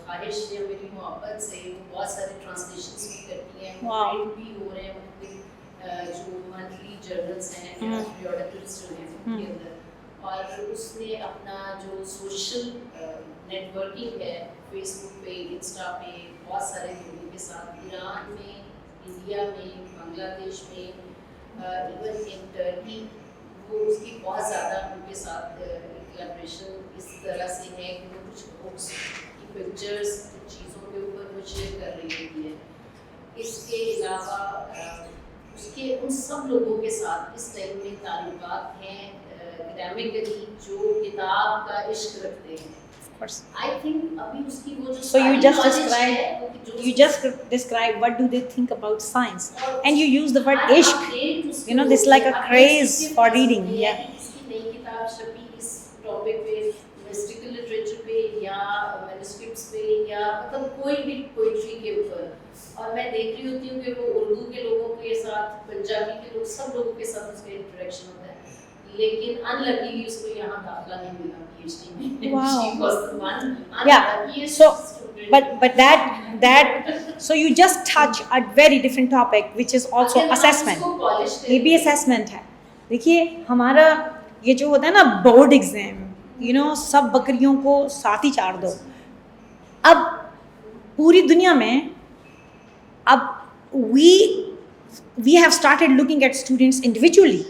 ख्वाहिश या मेरी मोहब्बत से वो बहुत सारे ट्रांसलेशंस भी करती हैं, Wow. प्रिंट भी हो रहे हैं उनके जो मंथली जर्नल्स हैं पीरियोडिकल्स जो हैं उनके अंदर। और उसने अपना जो सोशल नेटवर्किंग है फेसबुक पे, इंस्टा पे, बहुत सारे लोगों के साथ ईरान में, इंडिया में, बांग्लादेश में, इवन इन टर्की, वो उसकी बहुत ज़्यादा उनके साथ कोलैबोरेशन इस तरह से है कि वो कुछ बुक्स की पिक्चर्स कुछ चीज़ों के ऊपर वो शेयर कर रही होती है। इसके अलावा उसके उन सब लोगों के साथ इस टाइम में ताल्लुकात हैं एकेडमिकली जो किताब का इश्क रखते हैं। Of course. I think अभी उसकी वो जो So you सारी just knowledge described- है, वो कि जो You just describe what do they think about science, and you use the word और ishq. update उसको You know, this like a update craze उसके for पास reading, है yeah. कि किसी नई किताब छपी इस टॉपिक पे, मिस्टिकल लिटरेचर पे या मैन्युस्क्रिप्ट्स पे या मतलब कोई भी पोइट्री के ऊपर, और मैं देख रही होती हूँ कि वो उर्दू के लोगों के साथ, पंजाबी के लोग, सब लोगों के साथ उसका इंटरेक्शन होता है। लेकिन अनलकीली उसको यहाँ दाखिला नहीं मिला PhD में। Wow. She was the one Yeah. unluckiest So, student. but that so you just touch a very different topic, which is also अगर हम assessment. उसको polish ये भी करेंगे, assessment है। देखिए हमारा ये जो होता है ना बोर्ड एग्जाम, सब बकरियों को साथ ही चार दो। अब पूरी दुनिया में अब we have started looking at students individually.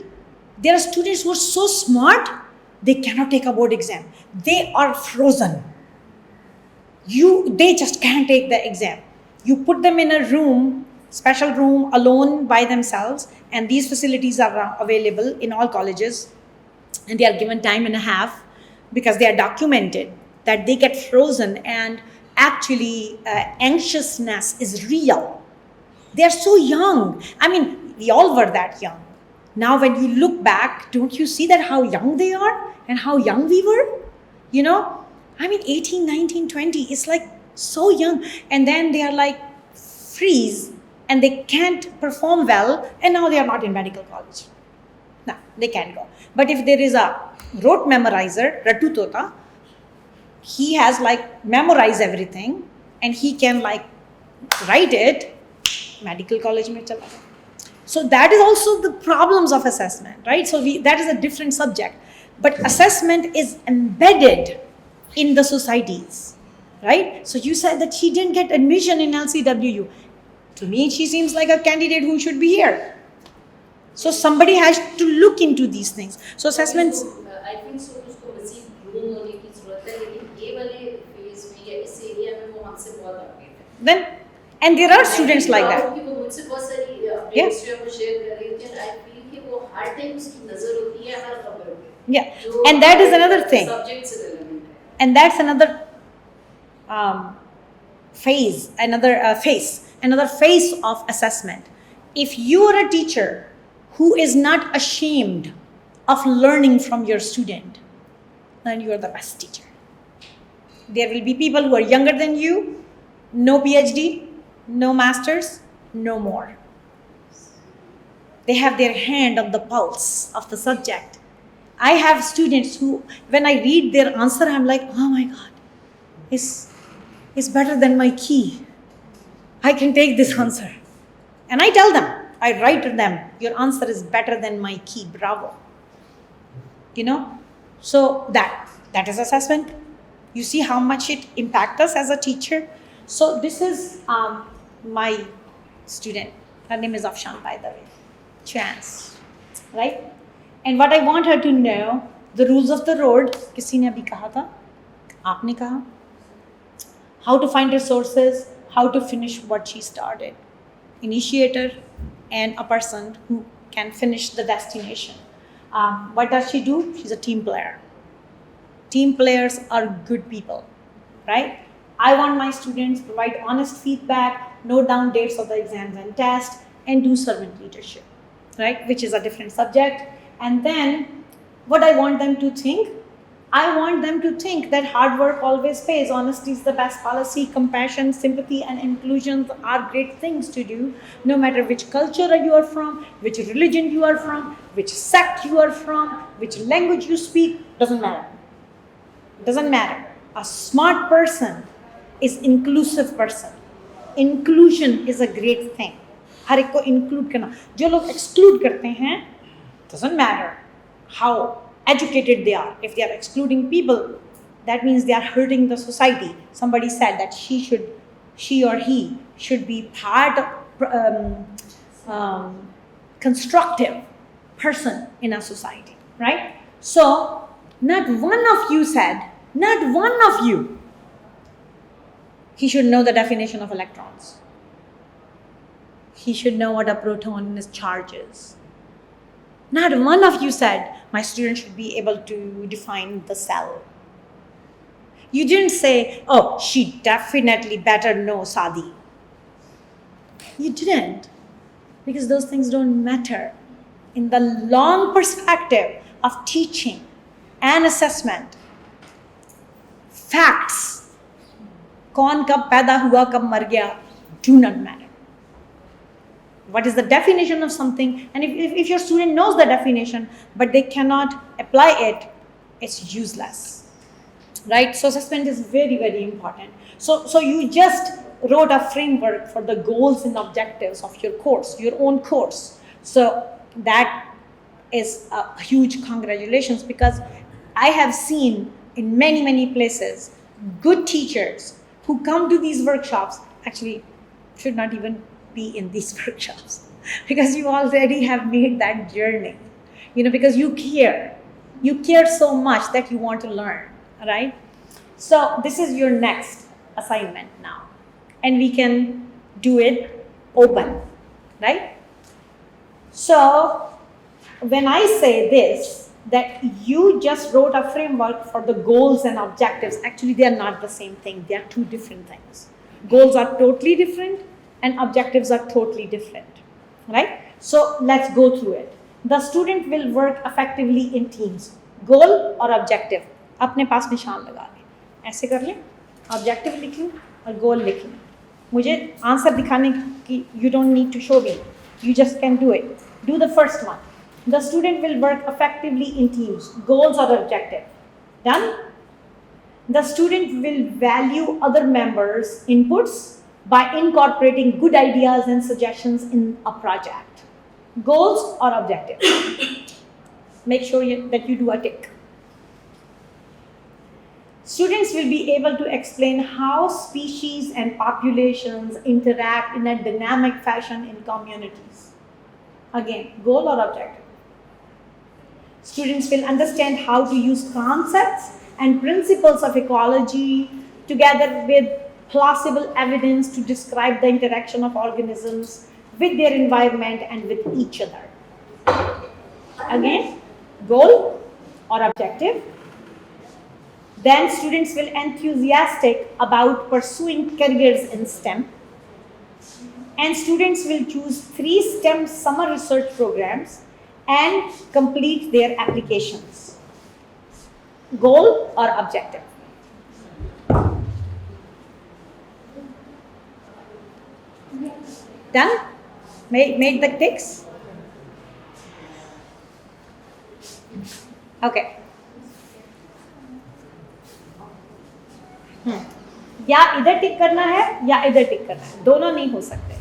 There are students who are so smart they cannot take a board exam. They are frozen. They just can't take the exam. You put them in a room, special room, alone by themselves, and these facilities are available in all colleges, and they are given time and a half because they are documented that they get frozen, and actually anxiousness is real. They are so young. I mean, we all were that young. Now when you look back, don't you see that how young they are and how young we were? You know, I mean 18, 19, 20, it's like so young. And then they are like freeze and they can't perform well, and now they are not in medical college. No, they can't go. But if there is a rote memorizer, Ratu Tota, he has like memorized everything and he can like write it, medical college mein chala gaya. So that is also the problems of assessment, right? So that is a different subject. But assessment is embedded in the societies, right? So you said that she didn't get admission in LCWU. To me, she seems like a candidate who should be here. So somebody has to look into these things. So assessments. I think so. उसको मज़ीद groom होने की ज़रूरत है, लेकिन ये वाले phase में या इस एरिया में वो हमसे बहुत आगे है. Then, and there are students like that. वो मुझसे बहुत सारी अपडेट्स जो वो शेयर कर रही थी, I feel कि वो हर टाइम उसकी नज़र होती है हर खबर पे. Yeah, and that is another thing. Subject से relevant है. And that's another phase, another phase of assessment. If you are a teacher who is not ashamed of learning from your student, then you are the best teacher. There will be people who are younger than you, no PhD, no masters, no more. They have their hand on the pulse of the subject. I have students who, when I read their answer, I'm like, oh my God, it's better than my key. I can take this answer. And I tell them, I write to them, your answer is better than my key, bravo. You know, so that is assessment. You see how much it impacts us as a teacher. So this is my student. Her name is Afshan, by the way. Chance, right? And what I want her to know, the rules of the road, किसी ने अभी कहा था, आपने कहा, how to find resources, how to finish what she started. Initiator and a person who can finish the destination. What does she do? She's a team player. Team players are good people, right? I want my students to provide honest feedback, note down dates of the exams and tests, and do servant leadership, right? Which is a different subject. And then what I want them to think, I want them to think that hard work always pays, honesty is the best policy, compassion, sympathy, and inclusion are great things to do, no matter which culture you are from, which religion you are from, which sect you are from, which language you speak, doesn't matter. Doesn't matter. A smart person is inclusive person. Inclusion is a great thing. हर एक को include करना. जो लोग exclude करते हैं, doesn't matter how educated they are. If they are excluding people, that means they are hurting the society. Somebody said that she or he should be part of constructive person in a society, right? So, not one of you said, not one of you, he should know the definition of electrons. He should know what a proton is charges. Not one of you said, my student should be able to define the cell. You didn't say, oh, she definitely better know Sadi. You didn't. Because those things don't matter. In the long perspective of teaching and assessment, facts, कौन कब पैदा हुआ कब मर गया, do not matter. What is the definition of something? And if your student knows the definition, but they cannot apply it, it's useless, right? So assessment is very, very important. So you just wrote a framework for the goals and objectives of your course, your own course. So that is a huge congratulations, because I have seen in many, many places good teachers who come to these workshops actually should not even be in these workshops, because you already have made that journey, because you care so much that you want to learn, right? So this is your next assignment now, and we can do it open, right? So when I say this, that you just wrote a framework for the goals and objectives, actually they are not the same thing. They are two different things. Goals are totally different and objectives are totally different, right? So let's go through it. The student will work effectively in teams. Goal और objective अपने पास निशान लगा लें, ऐसे कर लें, objective लिख लें और goal लिख लें. मुझे आंसर दिखाने की, you don't need to show me, you just can do it. Do the first one. The student will work effectively in teams. Goals or objective. Done? The student will value other members' inputs by incorporating good ideas and suggestions in a project. Goals or objective. Make sure that you do a tick. Students will be able to explain how species and populations interact in a dynamic fashion in communities. Again, goal or objective. Students will understand how to use concepts and principles of ecology together with plausible evidence to describe the interaction of organisms with their environment and with each other. Again, goal or objective. Then students will enthusiastic about pursuing careers in STEM. And students will choose 3 STEM summer research programs and complete their applications. Goal or objective. Done? Make the ticks. Okay. या इधर टिक करना है या इधर टिक करना है, दोनों नहीं हो सकते.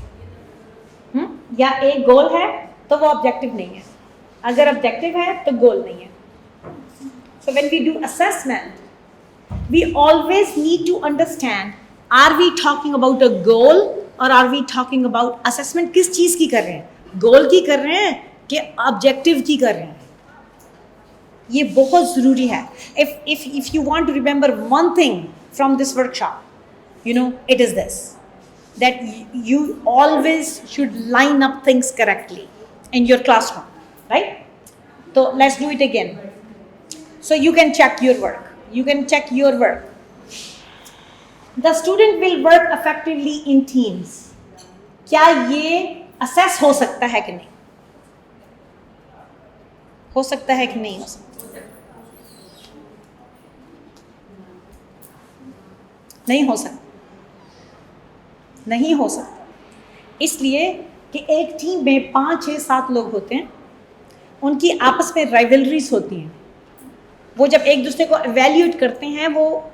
या एक गोल है तो वो ऑब्जेक्टिव नहीं है, अगर ऑब्जेक्टिव है तो गोल नहीं है. So when we do assessment, we always need to understand, are we talking about a goal or are we talking about assessment? किस चीज़ की कर रहे हैं, गोल की कर रहे हैं कि ऑब्जेक्टिव की कर रहे हैं. ये बहुत ज़रूरी है. If you want to remember one thing from this workshop, you know, it is this, that you always should line up things correctly in your classroom, right? So let's do it again. So you can check your work. You can check your work. The student will work effectively in teams. क्या ये assess हो सकता है कि नहीं? हो सकता है कि नहीं हो सकता? नहीं हो सकता. नहीं हो सकता इसलिए कि एक टीम में 5, 6, 7 लोग होते हैं, उनकी आपस में राइवलरीज होती हैं. वो जब एक दूसरे को एवेल्यूएट करते हैं वो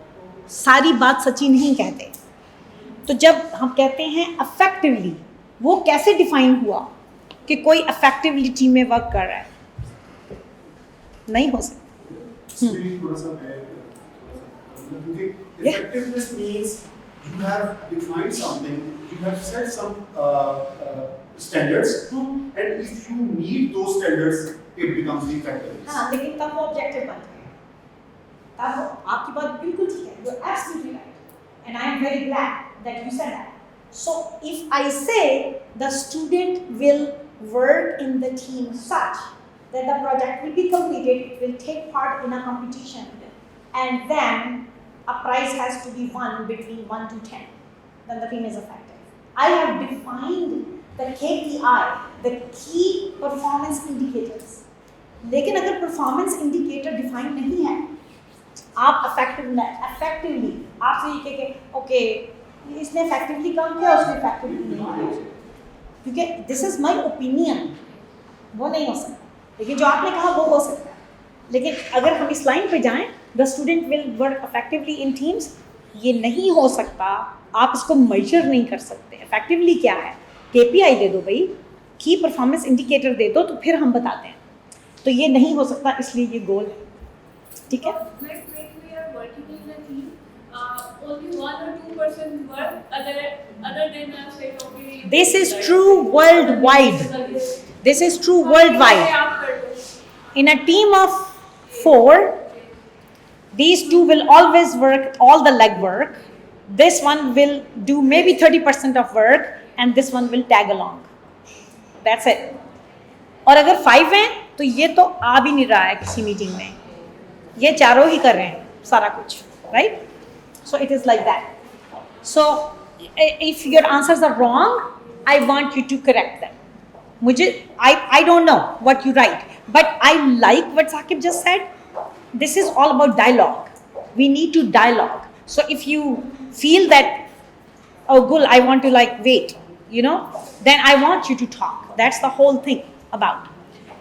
सारी बात सच्ची नहीं कहते. तो जब हम कहते हैं अफेक्टिवली, वो कैसे डिफाइन हुआ कि कोई अफेक्टिवली टीम में वर्क कर रहा है? नहीं हो सकता. Effectiveness means you have defined something, you have set some standards, and if you meet those standards, it becomes the effectiveness. हाँ, लेकिन तब वो ऑब्जेक्टिव बन गए. तब आपकी बात बिल्कुल ठीक है. You're absolutely right, and I am very glad that you said that. So if I say the student will work in the team such that the project will be completed, it will take part in a competition, and then a prize has to be won between 1 to 10, then the team is effective. I have defined the KPI, the key performance indicators. लेकिन अगर performance indicator define नहीं है, आप effectively आपसे ये कहें कि okay, इसने effectively काम किया, उसने effectively नहीं किया, क्योंकि this is my opinion, वो नहीं हो सकता. लेकिन जो आपने कहा वो हो सकता है. लेकिन अगर हम इस लाइन पे जाएं, the student will work effectively in teams, ये नहीं हो सकता. आप इसको measure नहीं कर सकते. effectively क्या है? KPI दे दो भाई, की परफॉर्मेंस इंडिकेटर दे दो, तो फिर हम बताते हैं. तो ये नहीं हो सकता, इसलिए ये गोल है. ठीक है? Only 1 or 2% work other than say okay. This is true worldwide. This is true worldwide. In a team of 4, these 2 will always work all the leg work. This one will do maybe 30% of work, and this one will tag along. That's it. और अगर 5 हैं तो ये तो आ भी नहीं रहा है किसी मीटिंग में, ये चारों ही कर रहे हैं सारा कुछ, right? So it is like that. So if your answers are wrong, I want you to correct them. I don't know what you write, but I like what Saqib just said. This is all about dialogue. We need to dialogue. So if you feel that, oh Gul, I want to like wait, then I want you to talk. That's the whole thing about.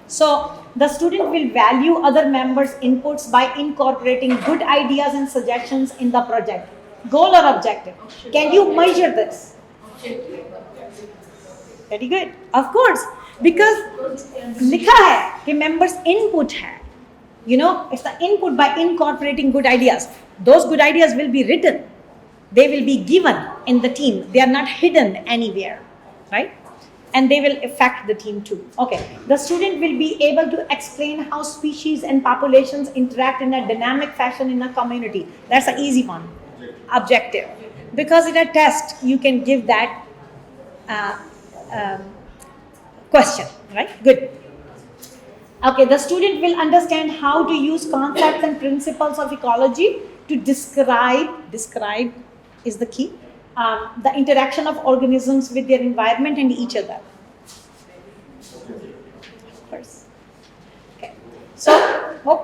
So the student will value other members' inputs by incorporating good ideas and suggestions in the project. Goal or objective? Can you measure this? Very good. Of course, because लिखा है कि members' input है. It's the input by incorporating good ideas. Those good ideas will be written. They will be given in the team. They are not hidden anywhere, right? And they will affect the team too. Okay. The student will be able to explain how species and populations interact in a dynamic fashion in a community. That's an easy one. Objective. Because in a test, you can give that question, right? Good. Okay, the student will understand how to use concepts and principles of ecology to describe is the key, the interaction of organisms with their environment and each other. First. Okay. So,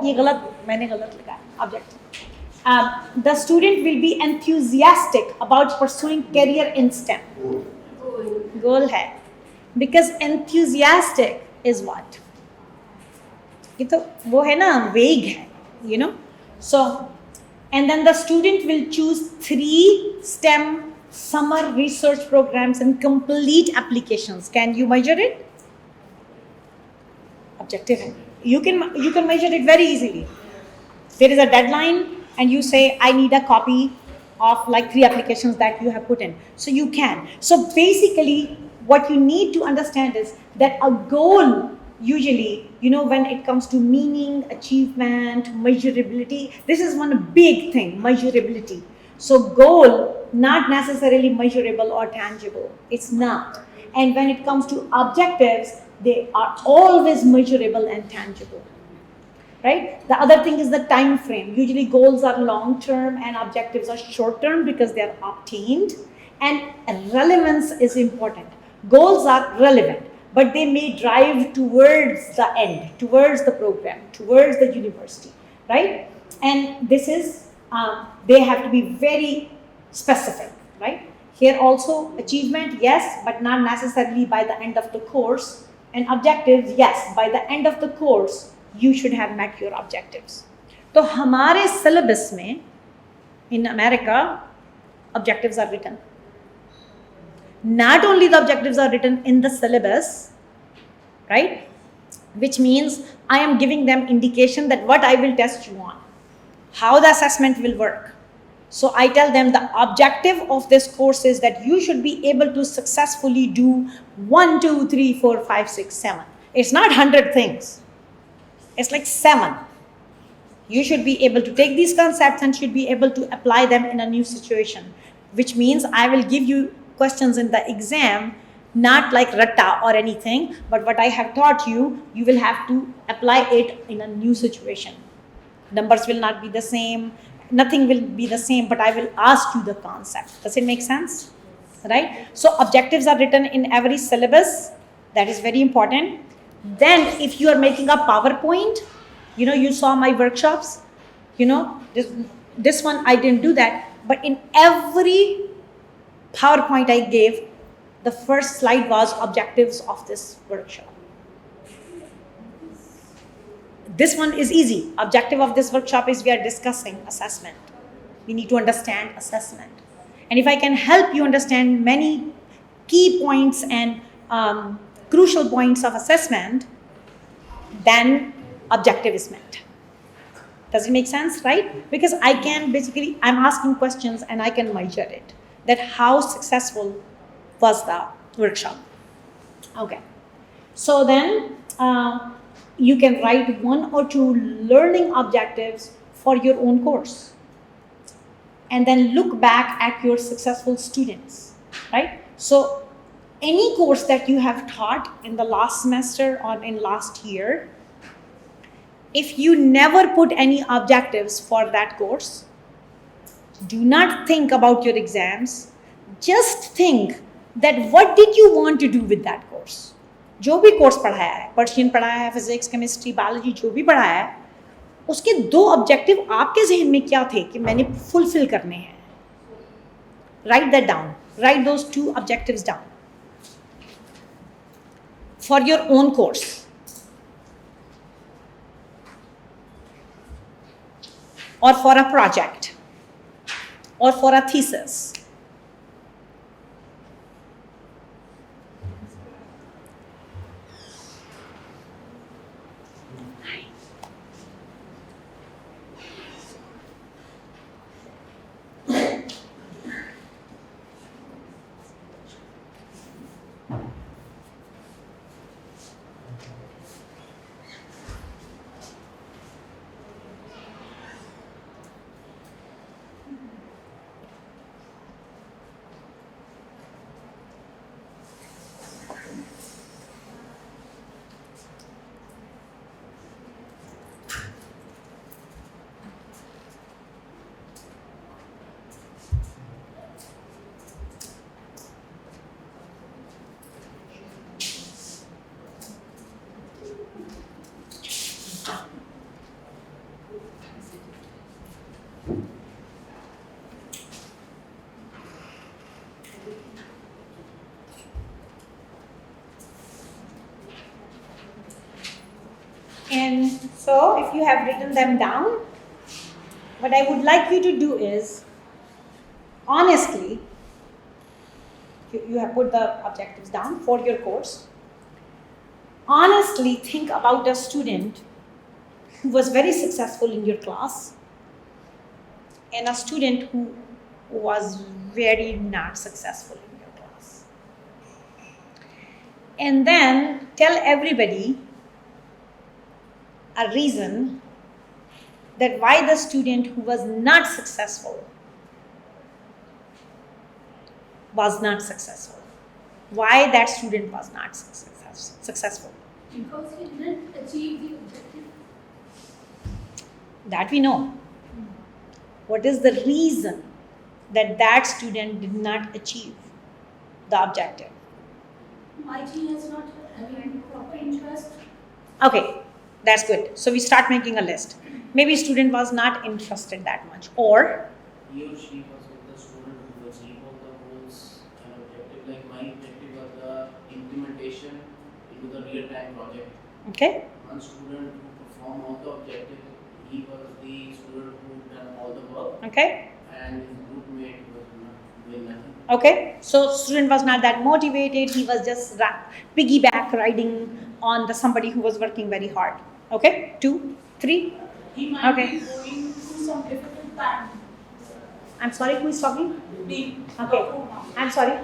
ये गलत मैंने गलत लिखा objective. The student will be enthusiastic about pursuing career in STEM. Goal है. Because enthusiastic is what? ये तो वो है ना, vague है, So, and then the student will choose 3 STEM summer research programs and complete applications. Can you measure it? Objective. You can measure it very easily. There is a deadline and you say, I need a copy of like 3 applications that you have put in. So you can. So basically, what you need to understand is that a goal usually, when it comes to meaning, achievement, measurability, this is one big thing, measurability. So goal, not necessarily measurable or tangible. It's not. And when it comes to objectives, they are always measurable and tangible. Right? The other thing is the time frame. Usually goals are long term and objectives are short term because they are obtained. And relevance is important. Goals are relevant, but they may drive towards the end, towards the program, towards the university, right? And this is, they have to be very specific, right? Here also achievement, yes, but not necessarily by the end of the course. And objectives, yes, by the end of the course, you should have met your objectives. So, हमारे syllabus में, in America, objectives are written. Not only the objectives are written in the syllabus, right? Which means I am giving them indication that what I will test you on, how the assessment will work. So I tell them the objective of this course is that you should be able to successfully do 1, 2, 3, 4, 5, 6, 7. It's not 100 things. It's like 7. You should be able to take these concepts and should be able to apply them in a new situation, which means I will give you questions in the exam, not like ratta or anything, but what I have taught you, you will have to apply it in a new situation. Numbers will not be the same, nothing will be the same, but I will ask you the concept. Does it make sense? Right? So objectives are written in every syllabus. That is very important. Then if you are making a PowerPoint, you saw my workshops, this one I didn't do that, but in every PowerPoint I gave, the first slide was objectives of this workshop. This one is easy. Objective of this workshop is we are discussing assessment. We need to understand assessment. And if I can help you understand many key points and crucial points of assessment, then objective is met. Does it make sense, right? Because I'm asking questions and I can measure it. That how successful was the workshop. Okay. So then you can write 1 or 2 learning objectives for your own course. And then look back at your successful students, right? So any course that you have taught in the last semester or in last year, if you never put any objectives for that course, do not think about your exams. Just think that what did you want to do with that course? जो भी course पढ़ाया है, Persian पढ़ाया है, physics, chemistry, biology, जो भी पढ़ाया है, उसके 2 ऑब्जेक्टिव आपके जहन में क्या थे कि मैंने फुलफिल करने हैं. Right that down. Right those 2 objectives down for your own course. Or for a project, or for a thesis. And so if you have written them down, what I would like you to do is, honestly, you have put the objectives down for your course. Honestly think about a student who was very successful in your class and a student who was very not successful in your class. And then tell everybody a reason that why the student who was not successful was not successful. Why that student was not successful. Because he didn't achieve the objective. That we know. What is the reason that that student did not achieve the objective? Might he has not having proper interest. Okay, that's good. So we start making a list. Maybe student was not interested that much, or He or she was with the student who achieve all the goals and objective. Like my objective was the implementation into the real-time project. okay, One student who performed all the objectives, he was the student who done all the work, okay, and his group mate was not doing nothing. okay. So student was not that motivated. He was just piggyback riding on the somebody who was working very hard. Okay, 2, 3. He might Okay. be going through some difficult time. I'm sorry, who is talking? The Okay, I'm sorry.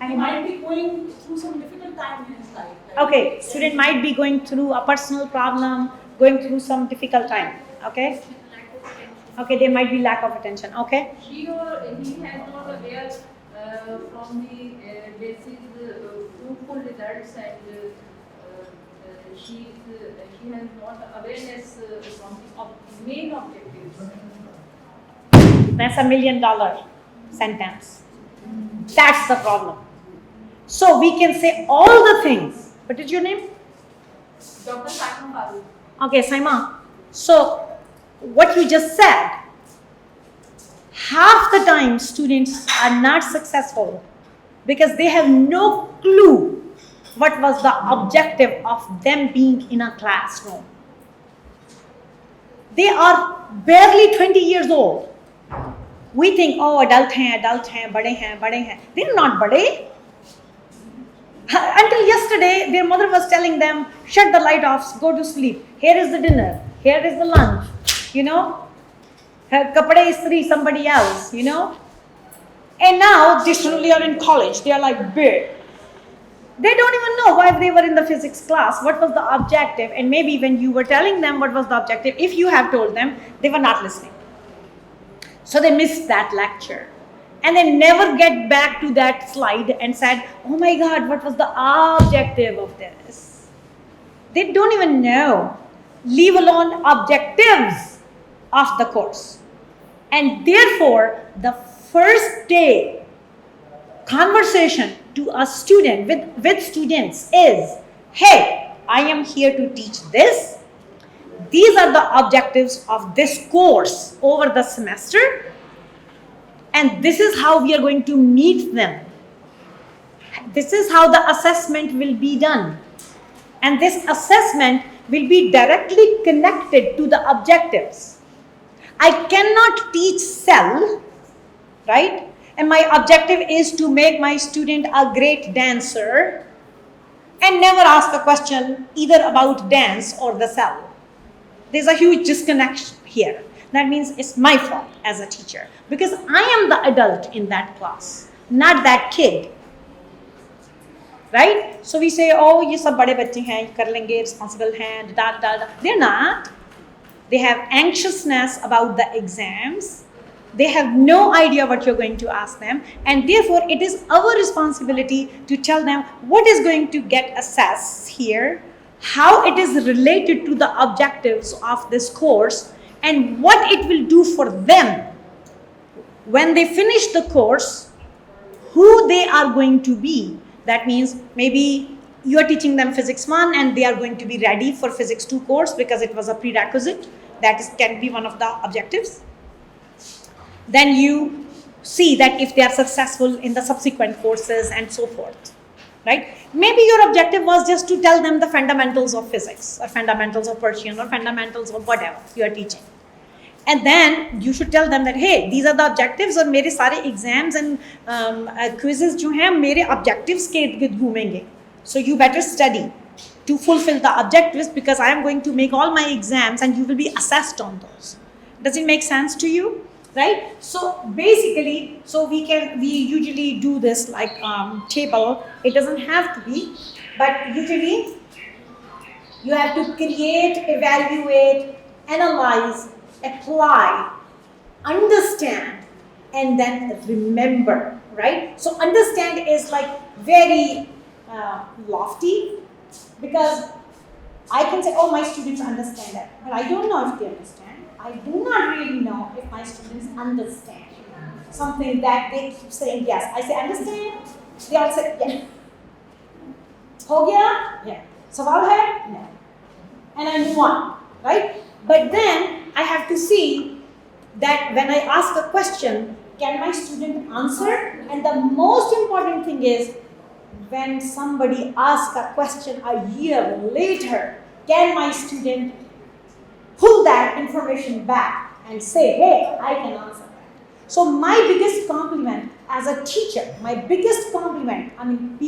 He might be going through some difficult time in his life. Like Okay, student might be going through a personal problem, going through some difficult time. Okay, Lack of attention. okay, there might be lack of attention. Okay, She or he has not aware from the basis fruitful results and she has not awareness from the main objectives. that's $1 million sentence. That's the problem. So we can say all the things. What is your name? Dr. Simon Baru. Okay, Saima. So what you just said, half the time students are not successful because they have no clue what was the objective of them being in a classroom. They are barely 20 years old. We think, oh, adult hain, bade hain. They're not bade. Until yesterday, their mother was telling them, shut the light off, go to sleep. Here is the dinner, here is the lunch, Kapade istri, somebody else, And now, they suddenly are in college, they are like big. They don't even know why they were in the physics class, what was the objective, and maybe when you were telling them what was the objective, if you have told them, they were not listening. So they missed that lecture. And they never get back to that slide and said, oh my God, what was the objective of this? They don't even know, leave alone objectives of the course. And therefore, the first day conversation to a student with students is, hey, I am here to teach this. These are the objectives of this course over the semester, and this is how we are going to meet them. This is how the assessment will be done. And this assessment will be directly connected to the objectives. I cannot teach cell, right? And my objective is to make my student a great dancer and never ask a question either about dance or the cell. There's a huge disconnection here. That means it's my fault as a teacher because I am the adult in that class, not that kid. Right? So we say, oh, ये सब बड़े बच्चे हैं, कर लेंगे, responsible हैं, da da da. They're not. They have anxiousness about the exams. They have no idea what you're going to ask them, and therefore it is our responsibility to tell them what is going to get assessed here, how it is related to the objectives of this course, and what it will do for them when they finish the course, who they are going to be. That means maybe you are teaching them physics 1 and they are going to be ready for physics 2 course because it was a prerequisite. That can be one of the objectives. Then you see that if they are successful in the subsequent courses and so forth, right? Maybe your objective was just to tell them the fundamentals of physics or fundamentals of Persian or fundamentals of whatever you are teaching. And then you should tell them that, hey, these are the objectives और मेरे सारे exams and quizzes जो हैं मेरे objectives के इर्द-गिर्द घूमेंगे. So you better study to fulfill the objectives because I am going to make all my exams and you will be assessed on those. Does it make sense to you? Right? So basically, we usually do this like table. It doesn't have to be, but usually you have to create, evaluate, analyze, apply, understand, and then remember, right? So understand is like very lofty because I can say, oh, my students understand that, but I don't know if they understand. I do not really know if my students understand something that they keep saying yes. I say understand, they all say yeah. Ho gaya? Yeah. Sawal hai? No. And I move on, right? But then I have to see that when I ask a question, can my student answer? And the most important thing is when somebody asks a question a year later, can my student pull that information back and say, hey, I can answer that. So my biggest compliment as a teacher, my biggest compliment, I mean,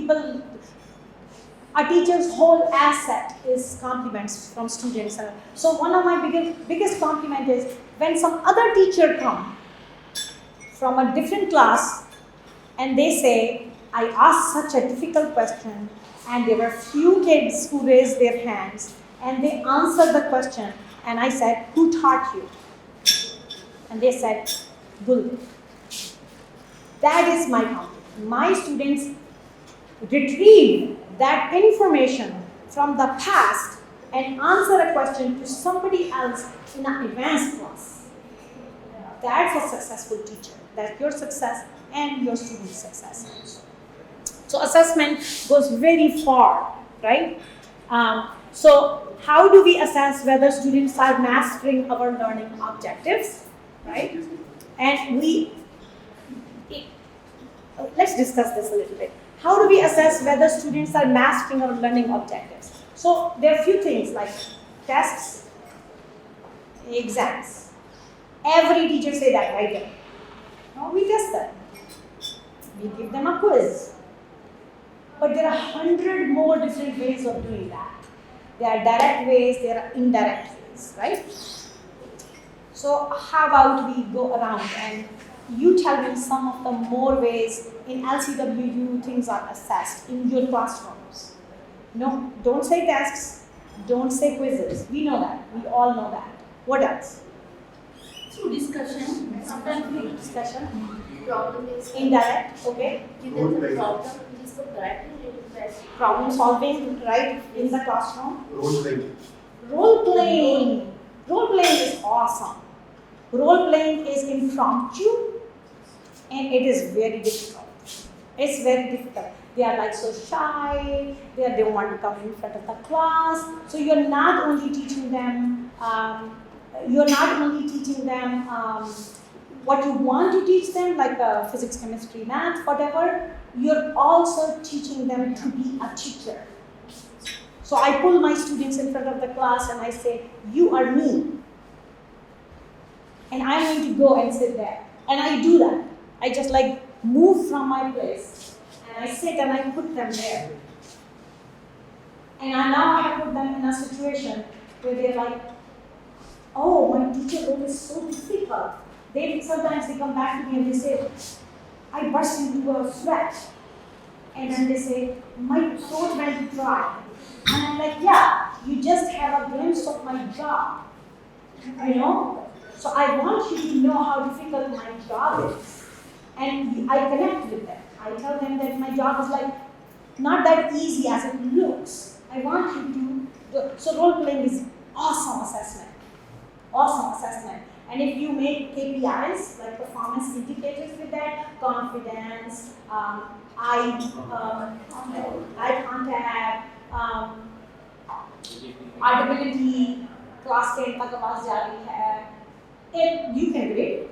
a teacher's whole asset is compliments from students. So one of my biggest compliment is when some other teacher come from a different class and they say, I asked such a difficult question and there were few kids who raised their hands and they answered the question and I said, who taught you? And they said, Gul. That is my compliment. My students retrieve that information from the past and answer a question to somebody else in an advanced class. That's a successful teacher. That's your success and your student's success. So assessment goes very far, right? So how do we assess whether students are mastering our learning objectives, right? And let's discuss this a little bit. How do we assess whether students are mastering our learning objectives? So there are a few things like tests, exams. Every teacher say that, right? No, we test them. We give them a quiz. But there are 100 more different ways of doing that. There are direct ways, there are indirect ways, right? So how about we go around and you tell me some of the more ways in LCWU things are assessed in your classrooms. No, don't say tests, don't say quizzes. We know that, we all know that. What else? Through discussion, sometimes through discussion. Problem is Indirect, okay. कि the problem जिसको correctly related है. Problem solving, right, in the classroom. Role playing. Role playing. Role playing is awesome. Role playing is impromptu and it is very difficult. It's very difficult. They are like so shy, they don't want to come in front of the class. So you're not only teaching them, what you want to teach them, like physics, chemistry, math, whatever, you're also teaching them to be a teacher. So I pull my students in front of the class and I say, you are me. And I'm going to go and sit there. And I do that. I just like move from my place and I sit and I put them there. And now I have put them in a situation where they're like, oh, my teacher role is so difficult. Sometimes they come back to me and they say, I burst into a sweat. And then they say, my throat went dry. And I'm like, yeah, you just have a glimpse of my job. You know? So I want you to know how difficult my job is. And I connect with them. I tell them that my job is like not that easy as it looks. I want you to do. So role playing is awesome assessment. Awesome assessment. And if you make KPIs, like performance indicators with that, confidence, eye contact, audibility, class 10 तक आवाज जा रही है, you can grade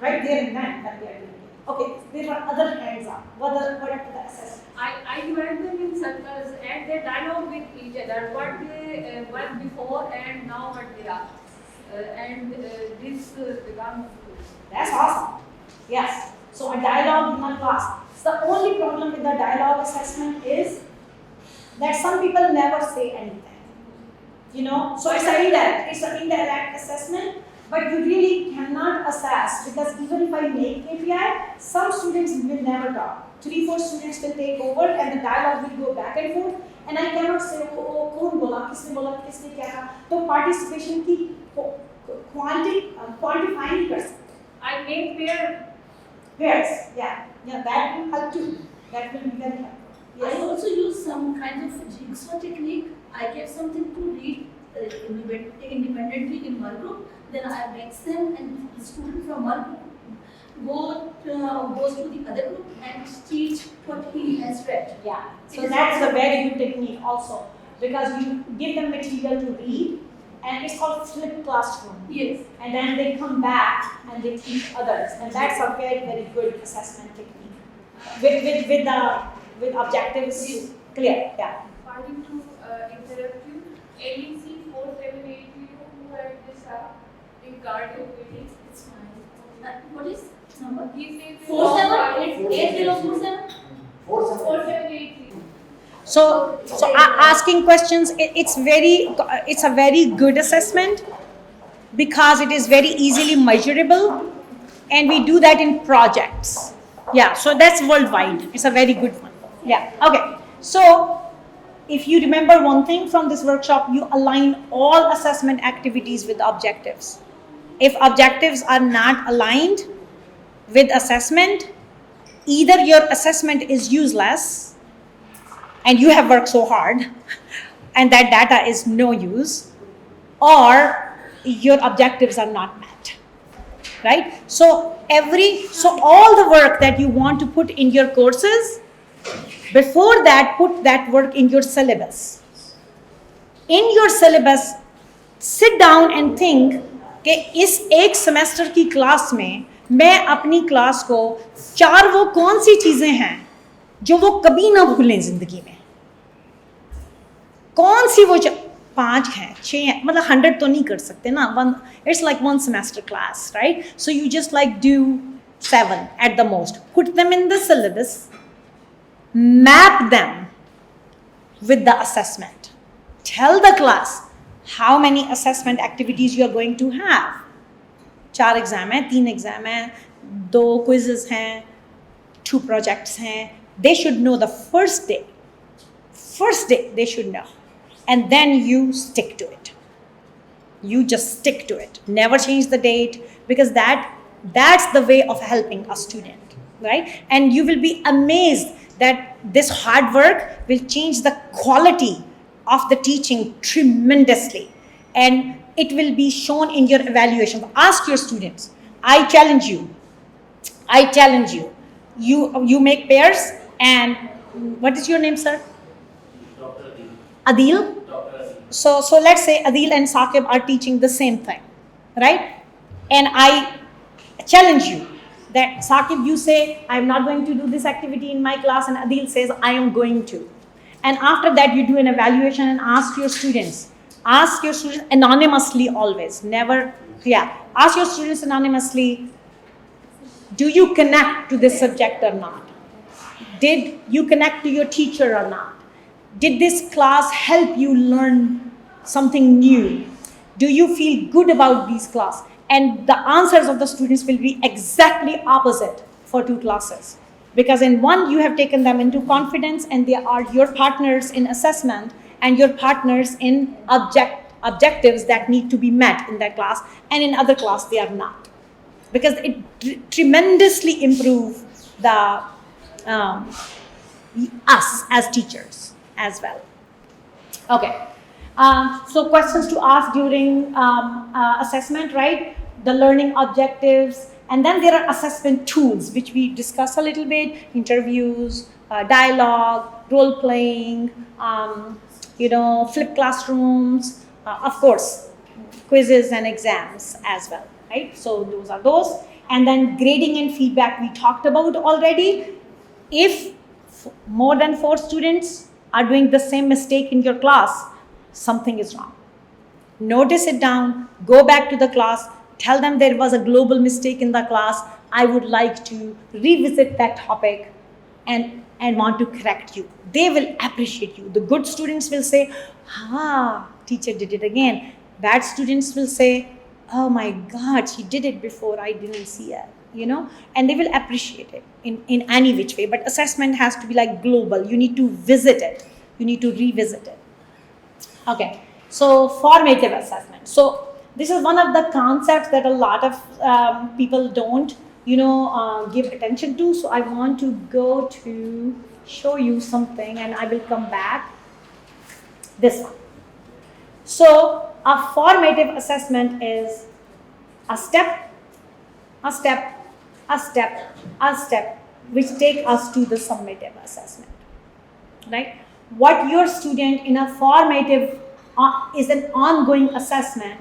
right there and then that they are doing it. Okay, there are other hands up. What are the assessments? I divide them in circles and they dialogue with each other, what they were before and now what they are. This becomes. That's awesome. Yes. So a dialogue in a class. So the only problem with the dialogue assessment is that some people never say anything. You know, so it's an indirect assessment, but you really cannot assess because even if I make KPI, some students will never talk. 3-4 students will take over and the dialogue will go back and forth, and I cannot say, oh, कौन बोला, किसने क्या कहा, तो participation की quantify नहीं कर सकते. I make pairs, yeah, that will help too. That will be very helpful. Yes. I also use some kind of jigsaw technique. I get something to read independently in one group, then I mix them and the student from one group goes to the other group and teach what he has read. Yeah, so that's a very good technique also because you give them material to read and it's called flipped classroom. Yes. And then they come back and they teach others, and that's a very, very good assessment technique. With objectives clear. Yeah. Pardon to interrupt you. LEC 4780 who had this regarding meetings. It's fine. What is number? He says 478047. 4783. So asking questions, it's a very good assessment because it is very easily measurable, and we do that in projects. Yeah, so that's worldwide. It's a very good one. Yeah, okay. So if you remember one thing from this workshop, you align all assessment activities with objectives. If objectives are not aligned with assessment, either your assessment is useless and you have worked so hard and that data is no use, or your objectives are not met, right? So all the work that you want to put in your courses, before that, put that work in your syllabus. In your syllabus, sit down and think कि इस एक semester की class में मैं अपनी class को 4 वो कौन सी चीज़ें हैं जो वो कभी ना भूलें ज़िंदगी में, कौन सी वो 5 हैं 6 हैं, मतलब 100 तो नहीं कर सकते ना, it's like 1 semester class, right? So you just like do 7 at the most, put them in the syllabus, map them with the assessment, tell the class how many assessment activities you are going to have. 4 exam हैं, 3 exam हैं, 2 quizzes हैं, 2 projects हैं. They should know the first day they should know, and then you stick to it. You just stick to it, never change the date, because that's the way of helping a student, right? And you will be amazed that this hard work will change the quality of the teaching tremendously, and it will be shown in your evaluation. Ask your students. I challenge you, you make pairs and What is your name, sir? Dr. Adil. Adil? Dr. Adil. So let's say Adil and Saqib are teaching the same thing, right? And I challenge you that Saqib, you say, I'm not going to do this activity in my class, and Adil says, I am going to. And after that, you do an evaluation and ask your students. Ask your students anonymously always, never, ask your students anonymously, do you connect to this subject or not? Did you connect to your teacher or not? Did this class help you learn something new? Do you feel good about these class? And the answers of the students will be exactly opposite for two classes. Because in one, you have taken them into confidence and they are your partners in assessment and your partners in objectives that need to be met in that class. And in other class, they are not. Because it tremendously improves the us as teachers as well. Okay. So questions to ask during assessment, right? The learning objectives, and then there are assessment tools which we discuss a little bit: interviews, dialogue, role playing, flipped classrooms, of course, quizzes and exams as well, right? So those are those, and then grading and feedback we talked about already. If more than 4 students are doing the same mistake in your class, something is wrong. Notice it down, go back to the class, tell them there was a global mistake in the class. I would like to revisit that topic and want to correct you. They will appreciate you. The good students will say, teacher did it again. Bad students will say, oh my God, she did it before, I didn't see it. And they will appreciate it in any which way. But assessment has to be like global. You need to visit it. You need to revisit it. Okay, so formative assessment. So this is one of the concepts that a lot of people don't, give attention to. So I want to go to show you something and I will come back. This one. So a formative assessment is a step, which take us to the summative assessment, right? What your student in a formative is an ongoing assessment.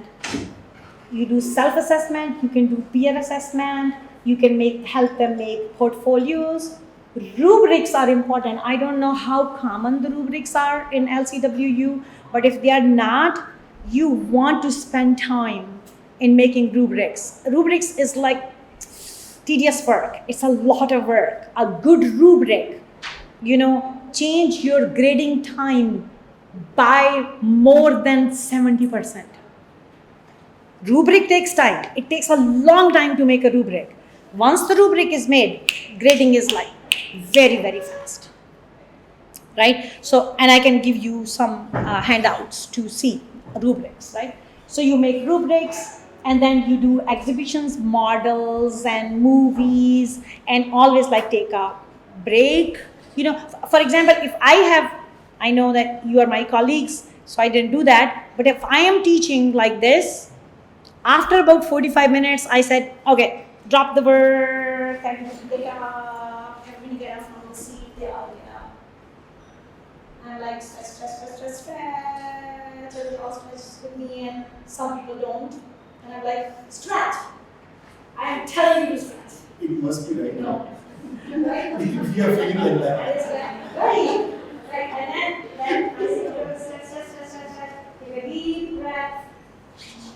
You do self-assessment, you can do peer assessment, you can help them make portfolios. Rubrics are important. I don't know how common the rubrics are in LCWU, but if they are not, you want to spend time in making rubrics. Rubrics is like tedious work. It's a lot of work. A good rubric, change your grading time by more than 70%. Rubric takes time. It takes a long time to make a rubric. Once the rubric is made, grading is like very, very fast, right? So, and I can give you some handouts to see rubrics, right? So you make rubrics, and then you do exhibitions, models, and movies, and always take a break. For example, if I know that you are my colleagues, so I didn't do that. But if I am teaching like this, after about 45 minutes, I said, okay, drop the work, everybody get up from the seat, get up. And I'm like, stretch, everybody else stretches with me, and some people don't. And I'm like, stretch. I am telling you to stretch. It must be right now. Right? We are feeling like that. It's right. And then I say, stretch. Take a deep breath.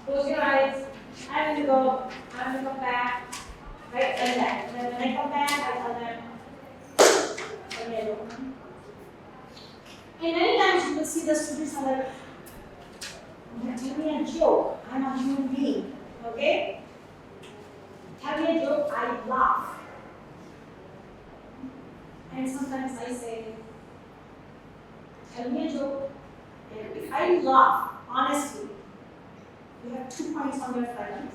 Close your eyes. I'm going to come back. Right? And then when I come back, I tell them, okay, look. And many times you will see the students are like, tell me a joke. I'm a human being. Okay? Tell me a joke, I laugh. And sometimes I say, tell me a joke. And if I laugh, honestly, you have 2 points on your friend.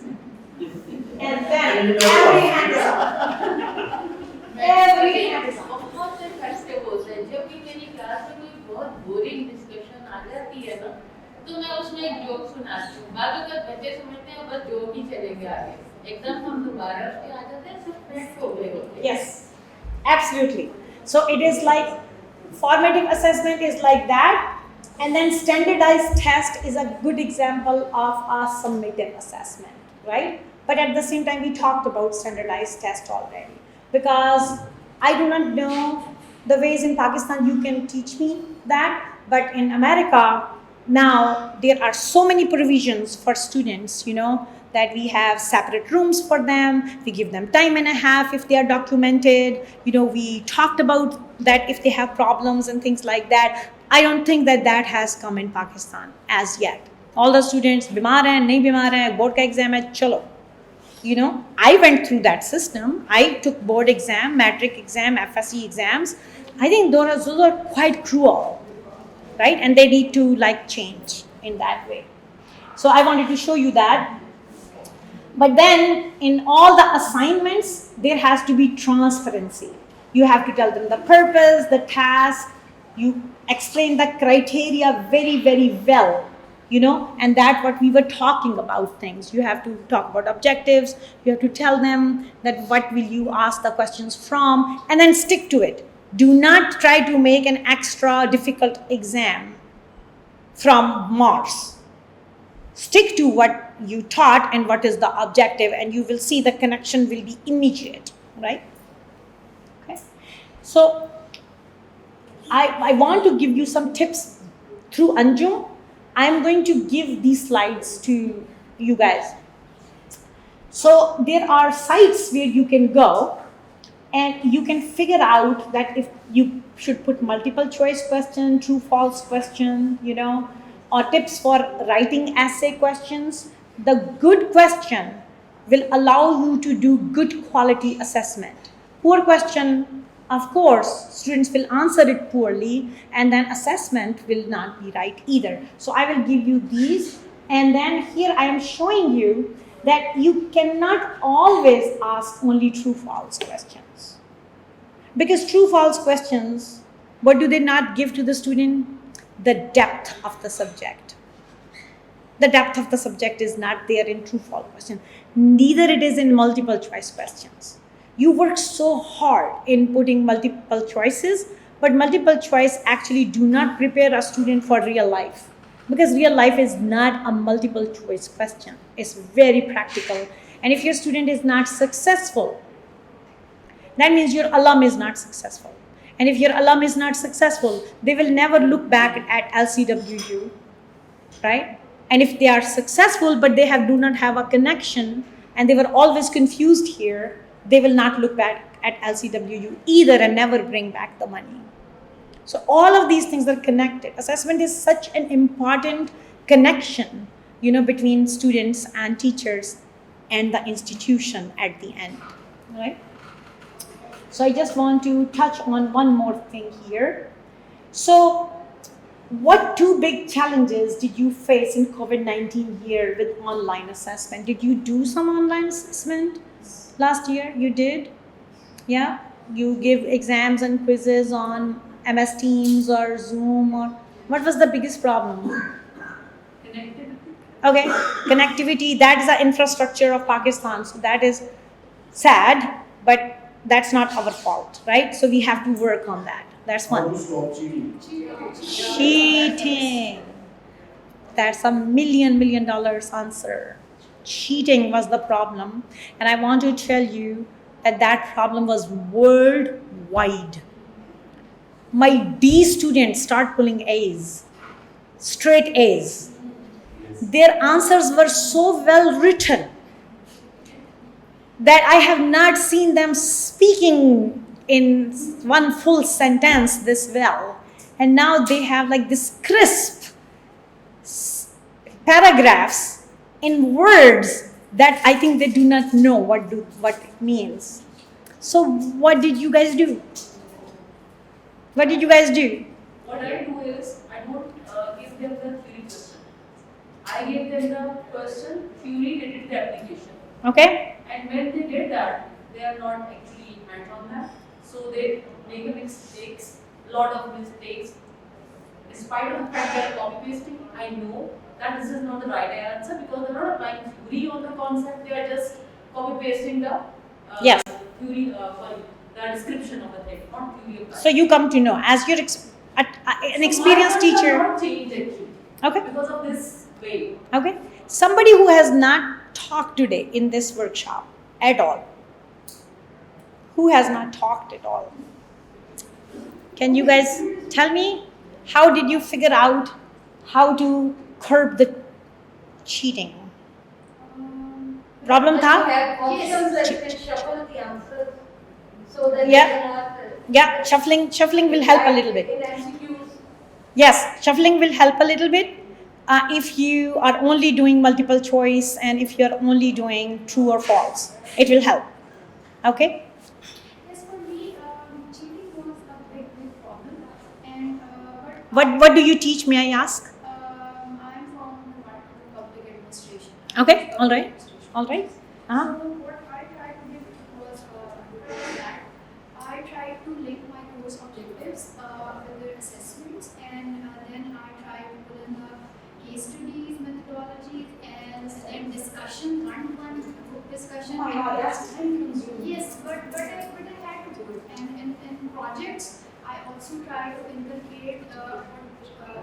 And then every hand is up. Every hand is up. बहुत effective होता है जब भी मेरी class में कोई बहुत boring discussion आ जाती है ना तो मैं उसमें एक जोक सुनाती हूँ बाकी का बच्चे समझते हैं बस जोक ही चलेंगे आगे एकदम हम दोबारा उसके आ जाते हैं सब फ्रेश हो गए होते हैं Yes, absolutely. So it is like Formative assessment is like that. And then standardized test is a good example of a summative assessment, right? But at the same time, we talked about standardized test already. Because I do not know the ways in Pakistan you can teach me that, but in America, now there are so many provisions for students, that we have separate rooms for them, we give them time and a half if they are documented, we talked about that if they have problems and things like that. I don't think that that has come in Pakistan as yet. All the students बीमार हैं नहीं बीमार हैं board का exam है चलो. I went through that system. I took board exam, matric exam, FSC exams. I think those are quite cruel, right? And they need to change in that way. So I wanted to show you that. But then in all the assignments, there has to be transparency. You have to tell them the purpose, the task, you explain the criteria very, very well, and that what we were talking about things. You have to talk about objectives, you have to tell them that what will you ask the questions from, and then stick to it. Do not try to make an extra difficult exam from Mars. Stick to what you taught and what is the objective, and you will see the connection will be immediate, right? Okay. So I want to give you some tips through Anjum. I'm going to give these slides to you guys. So there are sites where you can go and you can figure out that if you should put multiple choice question, true false question, or tips for writing essay questions. The good question will allow you to do good quality assessment. Poor question, of course, students will answer it poorly, and then assessment will not be right either. So I will give you these, and then here I am showing you that you cannot always ask only true false questions. Because true false questions, what do they not give to the student? The depth of the subject. The depth of the subject is not there in true false question. Neither it is in multiple choice questions. You work so hard in putting multiple choices, but multiple choice actually do not prepare a student for real life. Because real life is not a multiple choice question. It's very practical. And if your student is not successful, that means your alum is not successful. And if your alum is not successful, they will never look back at LCWU, right? And if they are successful, but they do not have a connection, and they were always confused here, they will not look back at LCWU either and never bring back the money. So all of these things are connected. Assessment is such an important connection, between students and teachers and the institution at the end, right? So I just want to touch on one more thing here. So what two big challenges did you face in COVID-19 year with online assessment? Did you do some online assessment last year? You did? Yeah? You give exams and quizzes on MS Teams or Zoom, or what was the biggest problem? Connectivity. Okay, connectivity, that is the infrastructure of Pakistan. So that is sad, but that's not our fault, right? So we have to work on that. That's How one. to stop cheating? Cheating. That's a million dollars answer. Cheating was the problem. And I want to tell you that problem was worldwide. My D students start pulling A's, straight A's. Their answers were so well written that I have not seen them speaking in one full sentence this well. And now they have this crisp paragraphs in words that I think they do not know what it means. So what did you guys do? What did you guys do? What I do is, I don't give them the theory question. I give them the question, theory related to the application. Okay? And when they did that, they are not actually hands on that. So they make a mistakes, lot of mistakes. Despite of the fact they are copy pasting, I know that this is not the right answer because they are not applying theory on the concept. They are just copy pasting the Yes. theory. Sorry, the description of the thing, not really apply. So you come to know as you're an experienced So my teacher. not changed actually. Okay. Because of this way. Okay. Somebody who has not talked today in this workshop at all. Who has not talked at all? Can you guys tell me how did you figure out how to curb the cheating? Problem You tha? have options that you can shuffle the answers so that Yeah. you cannot. Yeah, shuffling will help a little bit. In MCQs. Yes, shuffling will help a little bit if you are only doing multiple choice and if you're only doing true or false. It will help. Okay? Yes, for me, cheating was a big problem. And What do you teach, may I ask? I'm from the Department of Public Administration. Okay, all right. All right. Uh-huh. So what I tried to do was that I tried to link my course objectives with their assessments, and then I tried to put in the case studies, methodologies, and discussion, one-to-one group discussion. Oh my God, that's time-consuming. Yes, but I had to do it. And in projects, I also try to inculcate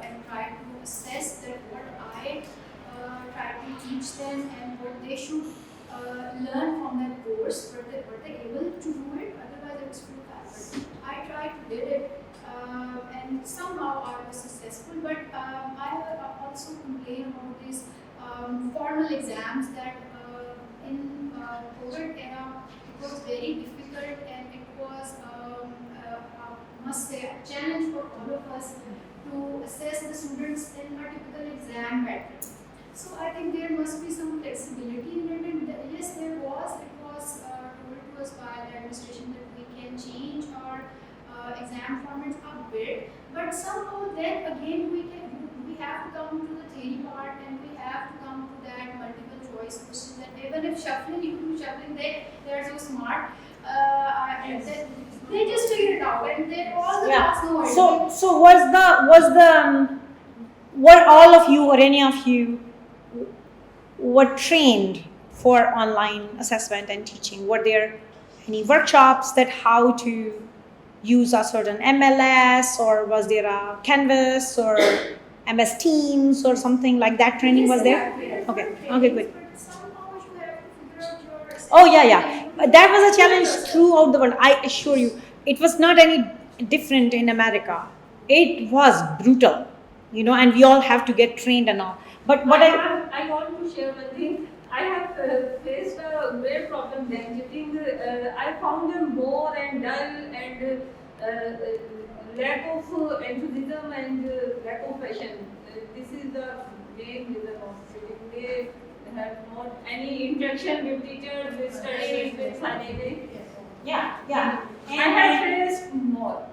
and try to assess that what I try to teach them and what they should learn from that course, but they're able to do it, otherwise it's too bad. But I tried to did it, and somehow I was successful, but I also complain about these formal exams that in COVID era it was very difficult, and it was I must say a challenge for all of us to assess the students in a typical exam pattern. So I think there must be some flexibility in it, and yes, there was. It was told to us by the administration that we can change our exam formats a bit, but somehow then again we have to come to the theory part, and we have to come to that multiple choice questions. And even if shuffling, you do shuffling, they're so smart. They just figure it out, and they all the class know it. So were all of you or any of you were trained for online assessment and teaching? Were there any workshops that how to use a certain MLS, or was there a Canvas or MS Teams or something like that training was there? Okay, good. But somehow you have to figure out your Oh yeah. That was a challenge throughout the world. I assure you, it was not any different in America. It was brutal, and we all have to get trained and all. But I want to share one thing. I have faced a great problem then. I found them bored and dull and lack of enthusiasm and lack of passion. This is the main reason of sitting. They have not any interaction with teachers, with studies, with anything. yeah. I have faced more.